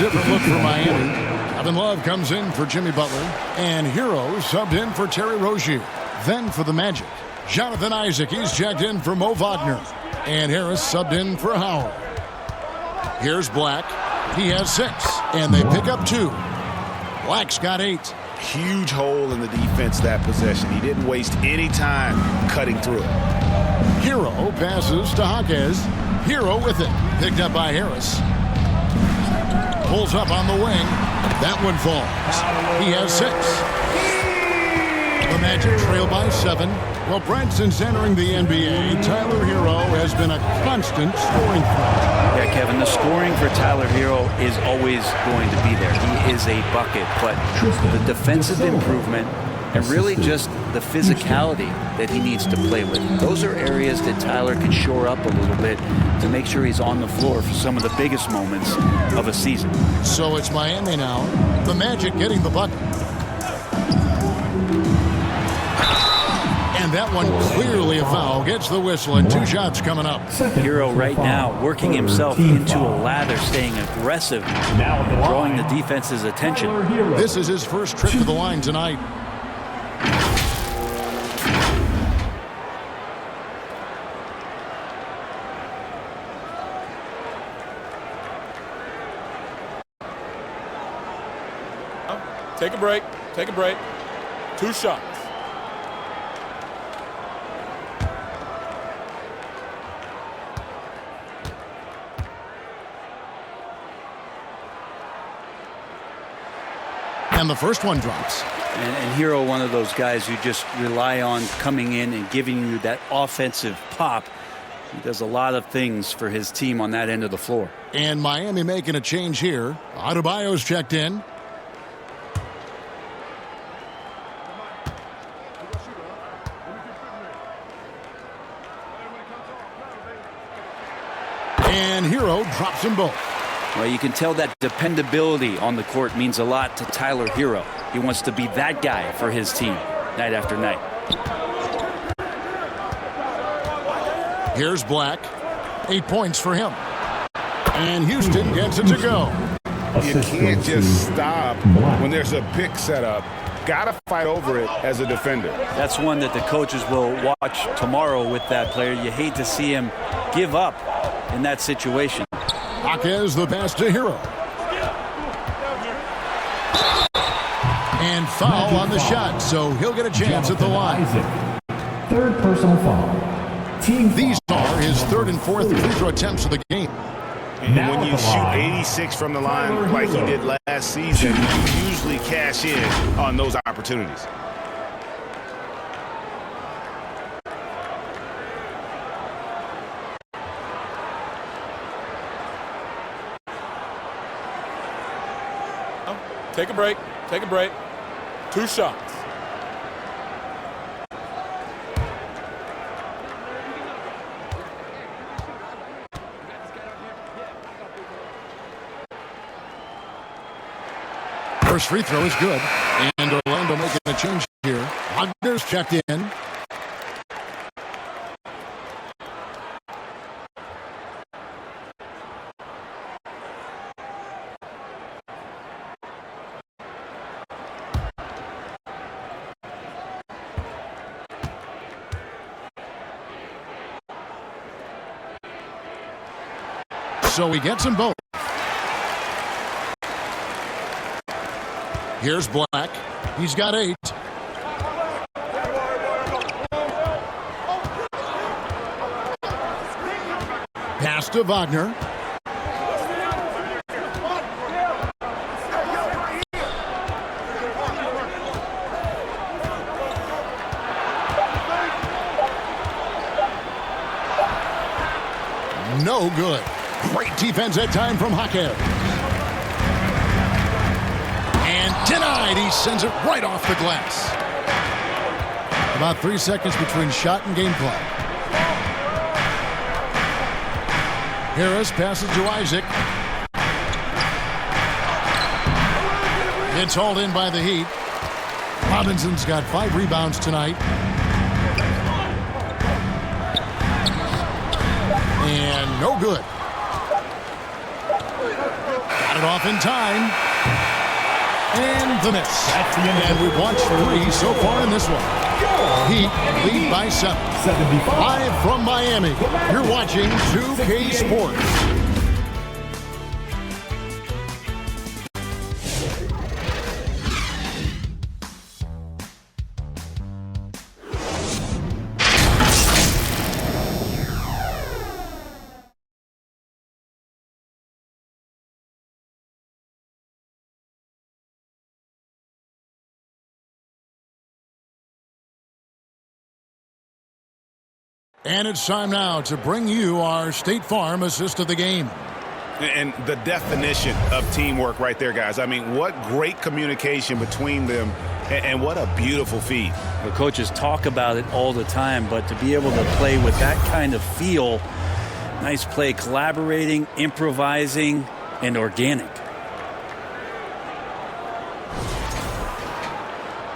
Different look for Miami. Kevin Love comes in for Jimmy Butler. And Hero subbed in for Terry Rozier. Then for the Magic, Jonathan Isaac. He's checked in for Mo Wagner. And Harris subbed in for Howard. Here's Black. He has 6. And they pick up 2. Black's got 8. Huge hole in the defense that possession. He didn't waste any time cutting through it. Hero passes to Jaquez. Hero with it. Picked up by Harris. Pulls up on the wing. That one falls. He has 6. The Magic trail by 7. Well, Branson's entering the NBA. Tyler Hero has been a constant scoring threat. Yeah, Kevin, the scoring for Tyler Hero is always going to be there. He is a bucket, but the defensive improvement and really just the physicality that he needs to play with. Those are areas that Tyler can shore up a little bit to make sure he's on the floor for some of the biggest moments of a season. So it's Miami now. The Magic getting the bucket. And that one clearly a foul. Gets the whistle and 2 shots coming up. Hero right now working himself into a lather, staying aggressive, and drawing the defense's attention. This is his first trip to the line tonight. Take a break. Take a break. 2 shots. And the first one drops. And Hero, one of those guys who just rely on coming in and giving you that offensive pop. He does a lot of things for his team on that end of the floor. And Miami making a change here. Adebayo's checked in. And Hero drops them both. Well, you can tell that dependability on the court means a lot to Tyler Hero. He wants to be that guy for his team night after night. Here's Black. 8 points for him. And Houston gets it to go. You can't just stop when there's a pick set up. Got to fight over it as a defender. That's one that the coaches will watch tomorrow with that player. You hate to see him give up in that situation. Jaquez the pass to Hero. And foul on the shot, so he'll get a chance at the line. Third personal foul. These are his 3rd and 4th free throw attempts of the game. And when you shoot 86 from the line like he did last season, you usually cash in on those opportunities. Take a break. Take a break. 2 shots. First free throw is good. And Orlando making a change here. Wagner's checked in. So he gets them both. Here's Black. He's got 8. Pass to Wagner. No good. Great defense that time from Jaquez. And denied. He sends it right off the glass. About 3 seconds between shot and game clock. Harris passes to Isaac. It's hauled in by the Heat. Robinson's got 5 rebounds tonight. And no good. Got it off in time. And the miss. And we've watched 3 so far in this one. Heat lead by 7. Live from Miami, you're watching 2K Sports. And it's time now to bring you our State Farm assist of the game. And the definition of teamwork right there, guys. I mean, what great communication between them, and what a beautiful feed. The coaches talk about it all the time, but to be able to play with that kind of feel, nice play, collaborating, improvising, and organic.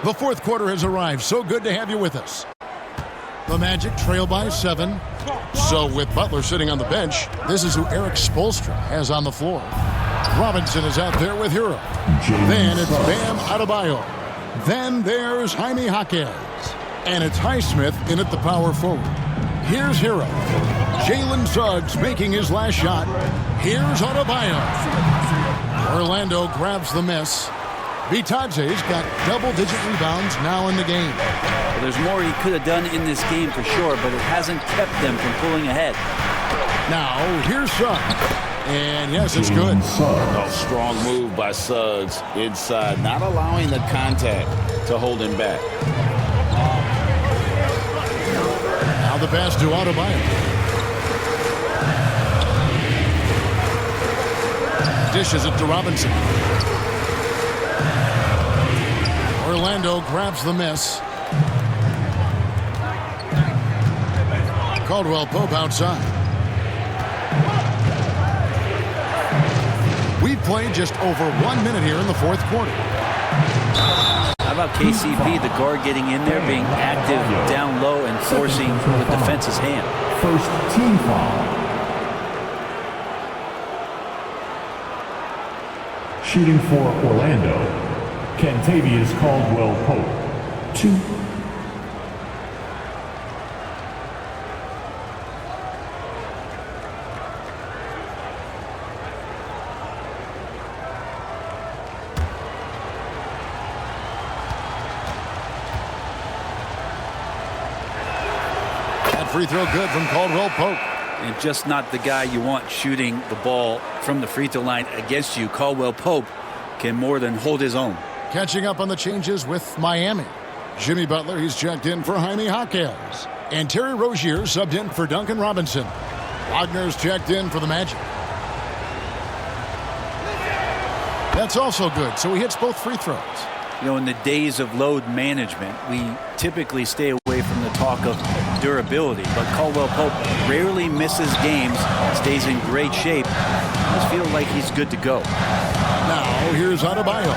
The fourth quarter has arrived. So good to have you with us. The Magic trail by 7. So with Butler sitting on the bench, this is who Eric Spoelstra has on the floor. Robinson is out there with Hero. Then it's Bam Adebayo. Then there's Jaime Jaquez. And it's Highsmith in at the power forward. Here's Hero. Jalen Suggs making his last shot. Here's Adebayo. Orlando grabs the miss. Bitadze's got double-digit rebounds now in the game. Well, there's more he could have done in this game for sure, but it hasn't kept them from pulling ahead. Now, here's Suggs. And yes, it's good. Oh, strong move by Suggs inside, not allowing the contact to hold him back. Now the pass to Adebayo. Dishes it to Robinson. Orlando grabs the miss. Caldwell Pope outside. We played just over 1 minute here in the fourth quarter. How about KCP, the guard getting in there, being active down low and forcing the defense's hand? First team foul. Shooting for Orlando, Kentavious Caldwell-Pope. 2. That free throw good from Caldwell-Pope. And just not the guy you want shooting the ball from the free throw line against you. Caldwell-Pope can more than hold his own. Catching up on the changes with Miami. Jimmy Butler, he's checked in for Jaime Jaquez. And Terry Rozier subbed in for Duncan Robinson. Wagner's checked in for the Magic. That's also good, so he hits both free throws. You know, in the days of load management, we typically stay away from the talk of durability, but Caldwell-Pope rarely misses games, stays in great shape. I just feel like he's good to go. Now, here's Adebayo.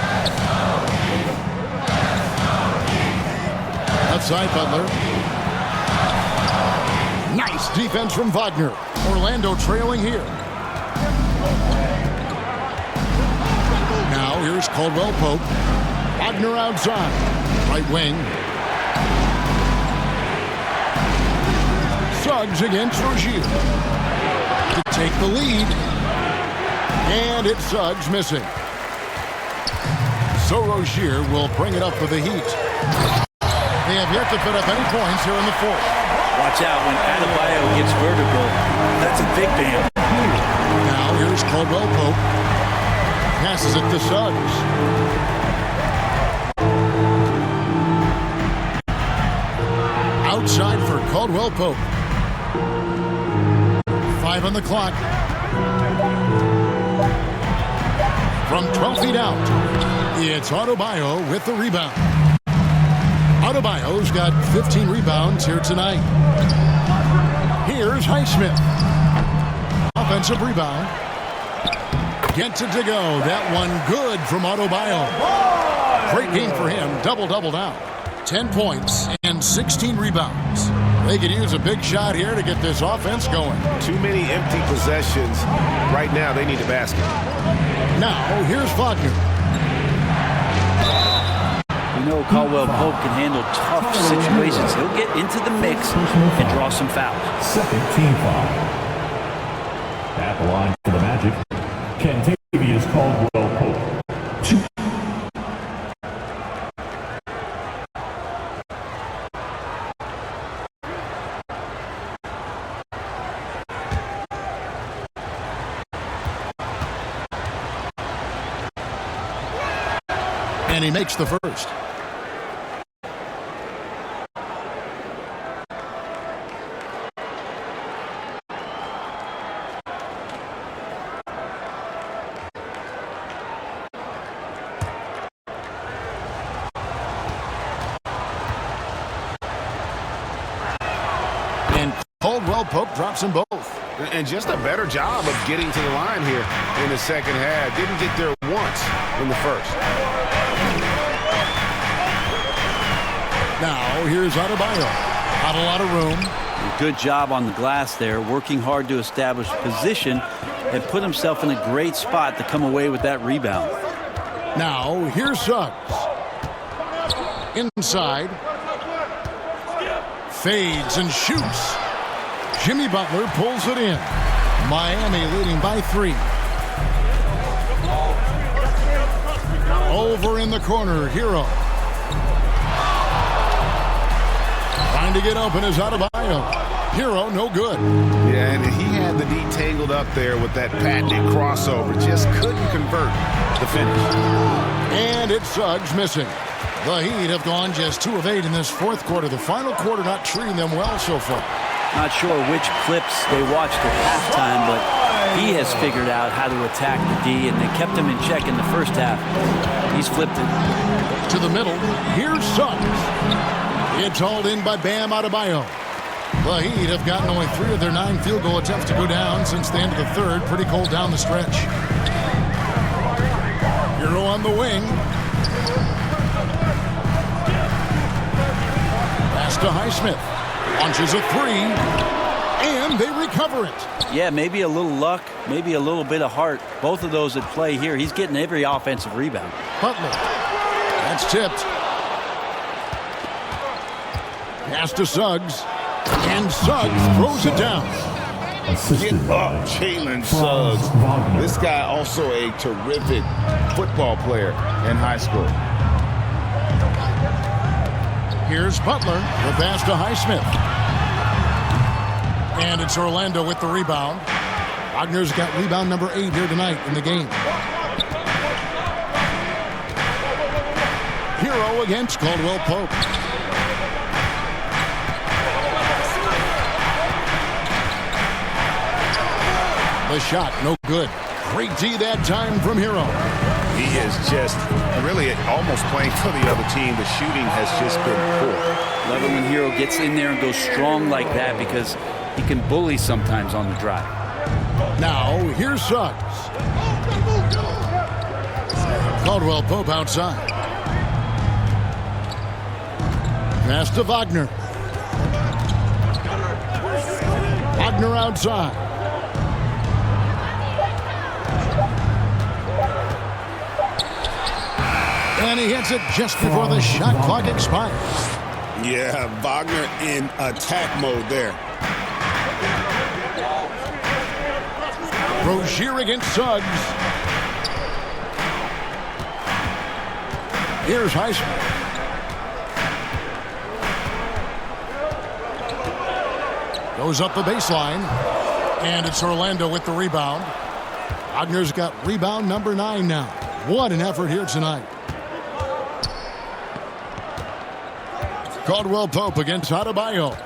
Outside Butler. Nice defense from Wagner. Orlando trailing here. Now, here's Caldwell-Pope. Wagner outside. Right wing. Suggs against Rozier. To take the lead. And it's Suggs missing. So Rozier will bring it up for the Heat. They have yet to put up any points here in the fourth. Watch out when Adebayo gets vertical. That's a big man. Now here's Caldwell-Pope. Passes it to Suggs. Outside for Caldwell-Pope. 5 on the clock. From 12 feet out, it's Adebayo with the rebound. Adebayo's got 15 rebounds here tonight. Here's Highsmith. Offensive rebound. Gets it to go. That one good from Adebayo. Great game for him. Double-double now. 10 points and 16 rebounds. They could use a big shot here to get this offense going. Too many empty possessions. Right now, they need a basket. Now, here's Wagner. You know Caldwell-Pope can handle tough situations. He'll get into the mix and draw some fouls. Second team foul. At the line for the Magic, Kentavious Caldwell-Pope. 2. And he makes the first. Caldwell Pope drops them both. And just a better job of getting to the line here in the second half. Didn't get there once in the first. Now, here's Adebayo. Not a lot of room. Good job on the glass there, working hard to establish position and put himself in a great spot to come away with that rebound. Now, here's Suggs. Inside. Fades and shoots. Jimmy Butler pulls it in. Miami leading by 3. Over in the corner, Hero. Trying to get open is Adebayo. Hero, no good. Yeah, and he had the D tangled up there with that patented crossover. Just couldn't convert the finish. And it's Suggs missing. The Heat have gone just 2 of 8 in this fourth quarter. The final quarter not treating them well so far. Not sure which clips they watched at halftime, but he has figured out how to attack the D, and they kept him in check in the first half. He's flipped it. To the middle, here's Suggs. It's hauled in by Bam Adebayo. The Heat have gotten only 3 of their 9 field goal attempts to go down since the end of the third. Pretty cold down the stretch. Hero on the wing. Pass to Highsmith. Launches a 3. And they recover it. Yeah, maybe a little luck, maybe a little bit of heart. Both of those at play here. He's getting every offensive rebound. Butler. That's tipped. Pass to Suggs. And Suggs throws it down. Get up, Jalen Suggs. This guy also a terrific football player in high school. Here's Butler. The pass to Highsmith. And it's Orlando with the rebound. Wagner's got rebound number 8 here tonight in the game. Hero against Caldwell Pope. The shot, no good. Great D that time from Hero. He is just really almost playing for the other team. The shooting has just been poor. Love it when Hero gets in there and goes strong like that because he can bully sometimes on the drive. Now, here's Suggs. Caldwell Pope outside. Pass to Wagner. Wagner outside. And he hits it just before the shot clock expires. Yeah, Wagner in attack mode there. Rozier against Suggs. Here's Highsmith. Goes up the baseline. And it's Orlando with the rebound. Wagner's got rebound number 9 now. What an effort here tonight. Caldwell Pope against Adebayo.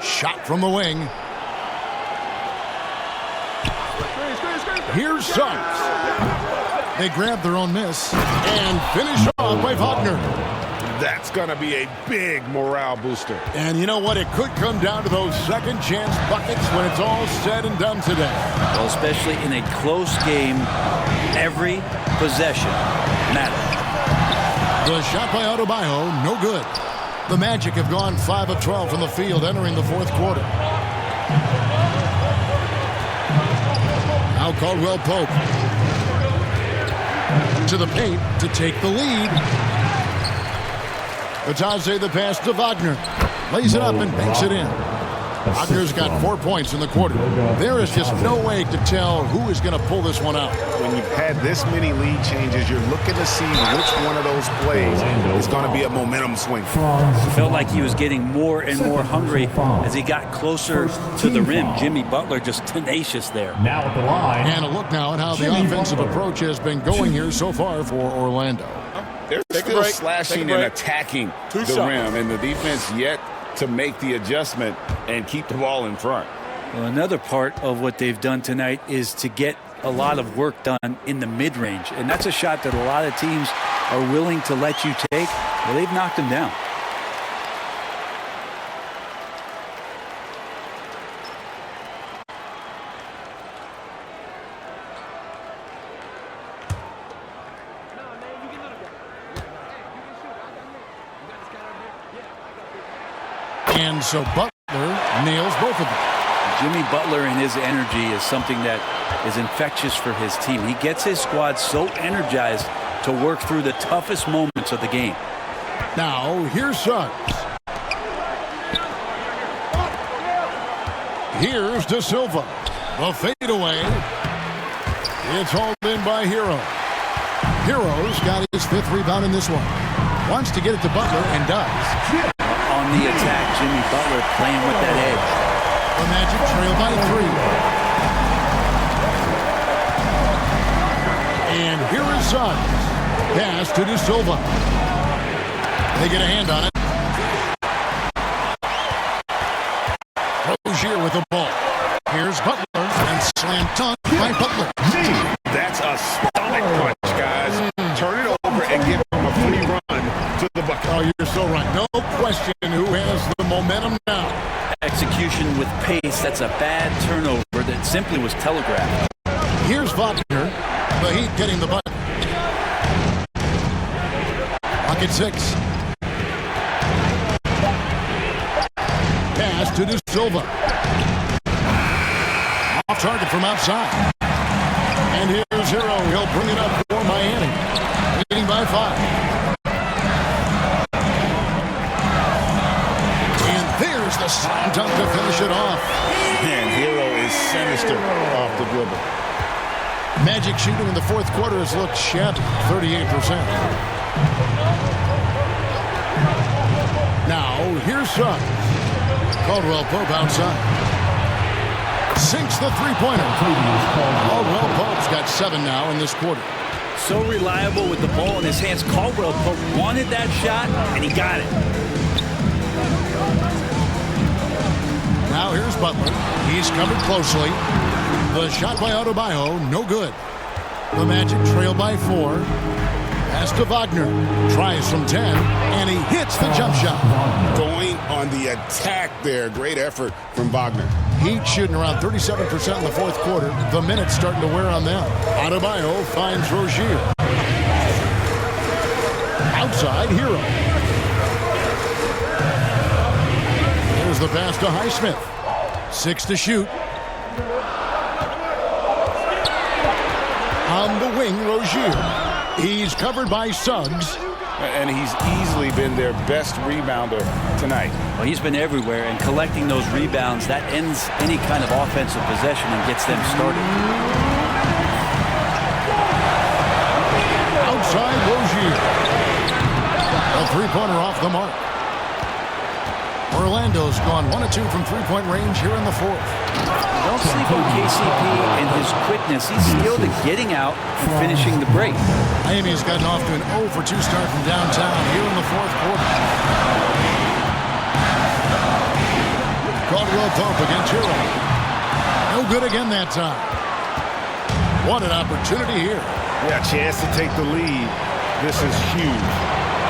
Shot from the wing. Here's Suggs. They grab their own miss and finish off by Wagner. That's going to be a big morale booster. And you know what? It could come down to those second chance buckets when it's all said and done today. Well, especially in a close game, every possession matters. The shot by Adebayo, no good. The Magic have gone 5 of 12 from the field entering the fourth quarter. Now Caldwell Pope to the paint to take the lead. Batadze the pass to Wagner. Lays it up and banks it in. Wagner's got 4 points in the quarter. There is just no way to tell who is going to pull this one out. When you've had this many lead changes, you're looking to see which one of those plays is going to be a momentum swing. Felt like he was getting more and more hungry as he got closer to the rim. Jimmy Butler just tenacious there. Now at the line. And a look now at how the offensive approach has been going here so far for Orlando. They're still slashing and attacking the rim, and the defense yet to make the adjustment and keep the ball in front. Well, another part of what they've done tonight is to get a lot of work done in the mid-range, and that's a shot that a lot of teams are willing to let you take. Well, they've knocked them down. And so Butler nails both of them. Jimmy Butler and his energy is something that is infectious for his team. He gets his squad so energized to work through the toughest moments of the game. Now, here's Suggs. Here's De Silva. The fadeaway. It's hauled in by Hero. Hero's got his 5th rebound in this one. Wants to get it to Butler and does. On the attack, Jimmy Butler playing with that edge. The Magic trail by 3. And here is Suggs. Pass to De Silva. They get a hand on it. Rozier with the ball. Here's Butler and slam dunk by Butler. That's a stomach punch, guys. Turn it over and give him a free run to the bucket. Oh, you're so right. No question who has the momentum now. Execution with pace. That's a bad turnover that simply was telegraphed. Here's Wagner. The Heat getting the bucket. Pocket 6. Pass to De Silva. Off target from outside. And here's Hero. He'll bring it up for Miami. Leading by 5. And there's the slam dunk to finish it off. And Hero is sinister off the dribble. Magic shooting in the 4th quarter has looked shabby, 38%. Now, here's Suggs. Caldwell Pope outside. Sinks the three-pointer. Caldwell Pope's got 7 now in this quarter. So reliable with the ball in his hands. Caldwell Pope wanted that shot, and he got it. Now here's Butler. He's covered closely. The shot by Adebayo, no good. The Magic trail by 4. Pass to Wagner. Tries from 10, and he hits the jump shot. Going on the attack there. Great effort from Wagner. Heat shooting around 37% in the 4th quarter. The minutes starting to wear on them. Adebayo finds Rozier. Outside, Hero. Here's the pass to Highsmith. 6 to shoot. On the wing, Rozier. He's covered by Suggs. And he's easily been their best rebounder tonight. Well, he's been everywhere, and collecting those rebounds, that ends any kind of offensive possession and gets them started. Outside, Rozier. A three-pointer off the mark. Orlando's gone 1 of 2 from three-point range here in the 4th. Don't sleep on KCP and his quickness. He's skilled at getting out and finishing the break. Miami's gotten off to an 0 for 2 start from downtown here in the 4th quarter. Caldwell Pope against Hero. No good again that time. What an opportunity here. Yeah, chance to take the lead. This is huge.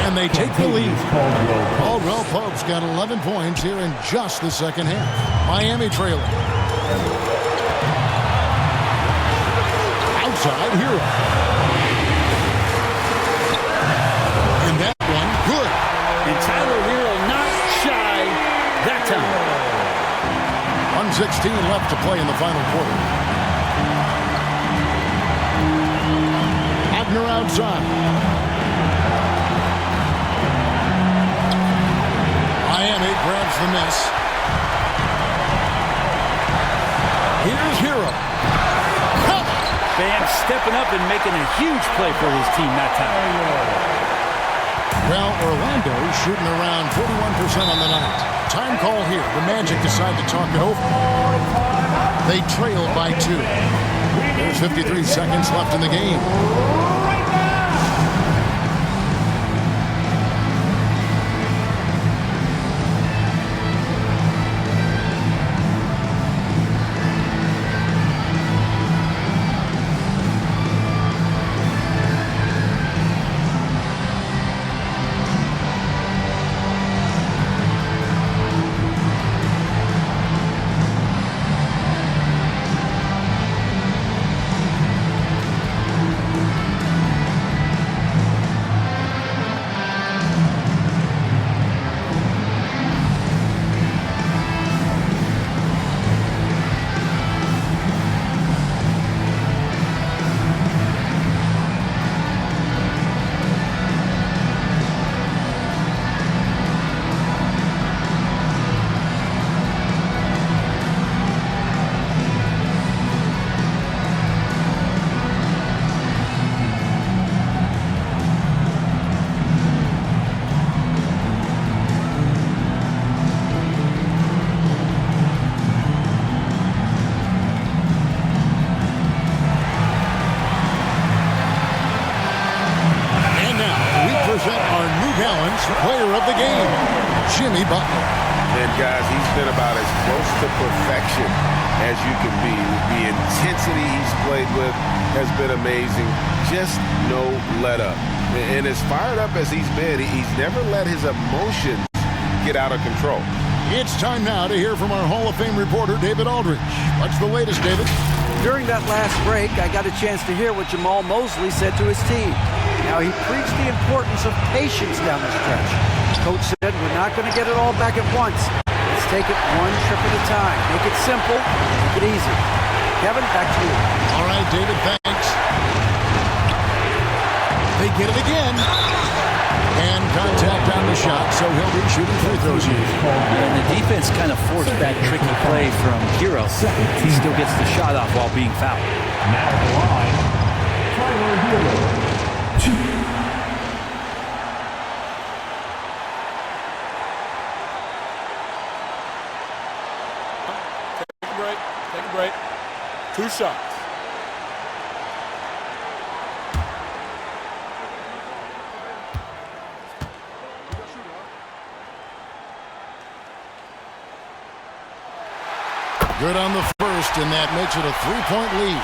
And they take the lead. Caldwell Pope's got 11 points here in just the second half. Miami trailing. Outside, Hero. And that one, good. And Tyler Hero not shy that time. 1:16 left to play in the final quarter. Wagner outside. Miami grabs the miss. Here's Hero. Bam stepping up and making a huge play for his team that time. Well, Orlando shooting around 41% on the night. Time call here. The Magic decide to talk it over. They trail by 2. There's 53 seconds left in the game. Jimmy Butler. And guys, he's been about as close to perfection as you can be. The intensity he's played with has been amazing. Just no let up. And as fired up as he's been, he's never let his emotions get out of control. It's time now to hear from our Hall of Fame reporter, David Aldridge. What's the latest, David? During that last break, I got a chance to hear what Jamal Mosley said to his team. Now, he preached the importance of patience down the stretch. Coach said, we're not going to get it all back at once. Let's take it one trip at a time. Make it simple, make it easy. Kevin, back to you. All right, David, thanks. They get it again. And contact on the shot, so he'll be shooting free throws here. And the defense kind of forced that tricky play from Hero. He still gets the shot off while being fouled. Now at the line, Tyler Hero. 2. Take a break. 2 shots. Good on the first, and that makes it a 3-point lead.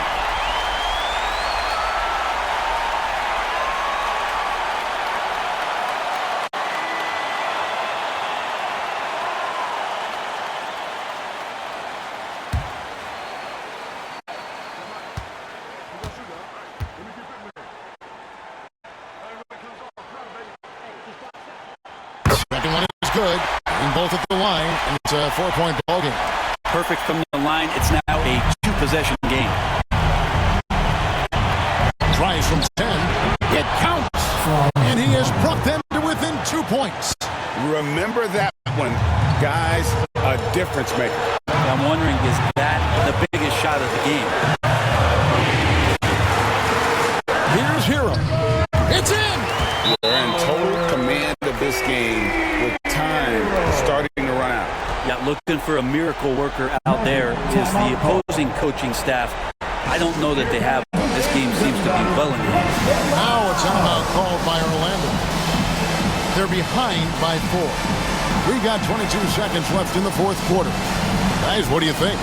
Second one is good. In both at the line, and it's a 4-point ball game. Perfect from the line. It's now a 2-possession game. Tries from 10. It counts. And he has brought them to within 2 points. Remember that one, guys, a difference maker. I'm wondering, is that the biggest shot of the game? Here's Hero. It's in. They're in total command of this game with time starting to run out. Yeah, looking for a miracle worker out there is the opposing coaching staff. I don't know that they have one. This game seems to be well in hand. Now a timeout called by Orlando. They're behind by 4. We got 22 seconds left in the fourth quarter. Guys, what do you think?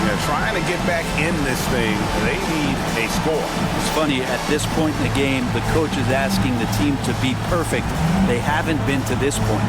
They're trying to get back in this thing. They need a score. It's funny, at this point in the game, the coach is asking the team to be perfect. They haven't been to this point.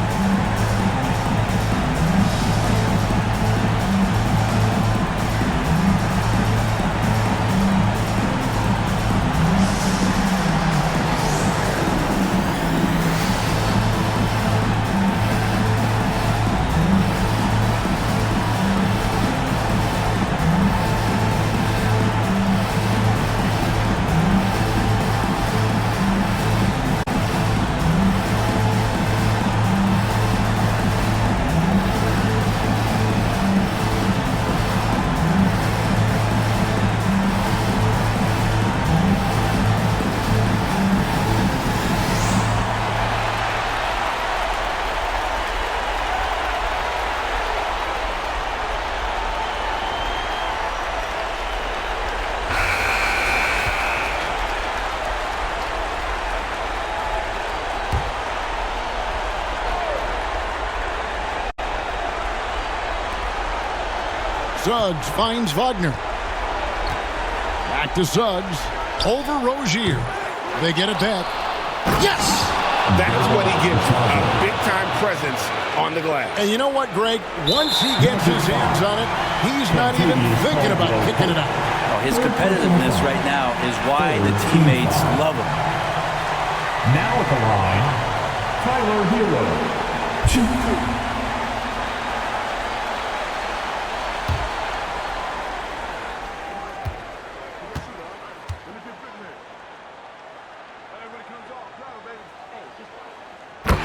Suggs finds Wagner. Back to Suggs. Over Rozier. They get it back. Yes! That's what he gives you, a big-time presence on the glass. And you know what, Greg? Once he gets his hands on it, he's not even thinking about kicking it out. Oh, his competitiveness right now is why the teammates love him. Now at the line, Tyler Hero. 2.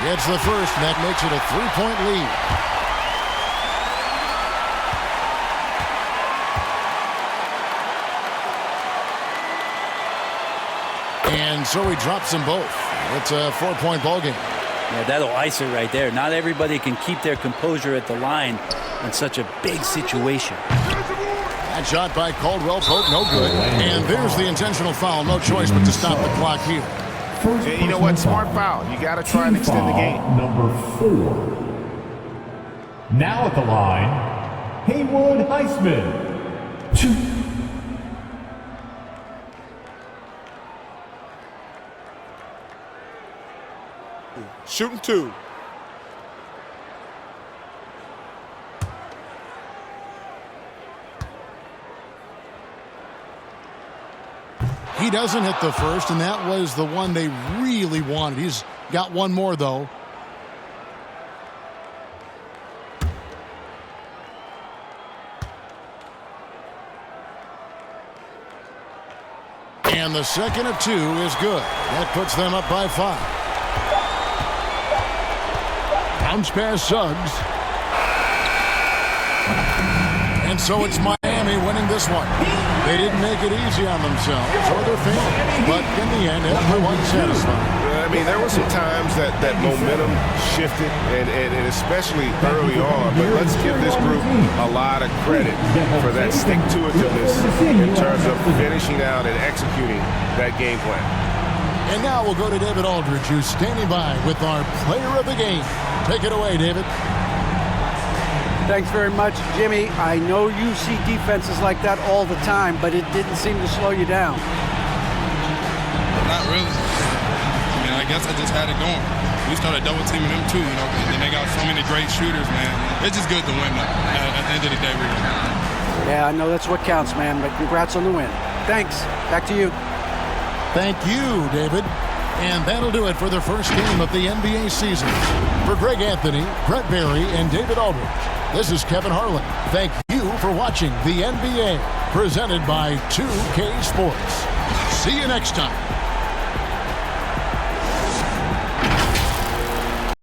Gets the first, and that makes it a 3-point lead. And so he drops them both. It's a 4-point ball game. Yeah, that'll ice it right there. Not everybody can keep their composure at the line in such a big situation. That shot by Caldwell Pope, no good. And there's the intentional foul. No choice but to stop the clock here. And you know what? Smart foul. You got to try and extend the game. Number 4. Now at the line, Haywood Highsmith. 2. Shooting 2. He doesn't hit the first, and that was the one they really wanted. He's got one more, though. And the second of 2 is good. That puts them up by 5. Bounce pass Suggs. And so it's Miami winning this one. They didn't make it easy on themselves or their fans, but in the end, everyone's satisfied. I mean, there were some times that momentum shifted, and especially early on, but let's give this group a lot of credit for that stick-to-itiveness in terms of finishing out and executing that game plan. And now we'll go to David Aldridge, who's standing by with our player of the game. Take it away, David. Thanks very much, Jimmy. I know you see defenses like that all the time, but it didn't seem to slow you down. Not really. I mean, I guess I just had it going. We started double teaming them too, you know, and they got so many great shooters, man. It's just good to win though. At the end of the day, we win. Yeah, I know that's what counts, man, but congrats on the win. Thanks. Back to you. Thank you, David. And that'll do it for the first game of the NBA season. For Greg Anthony, Brett Barry, and David Aldridge, this is Kevin Harlan. Thank you for watching the NBA, presented by 2K Sports. See you next time.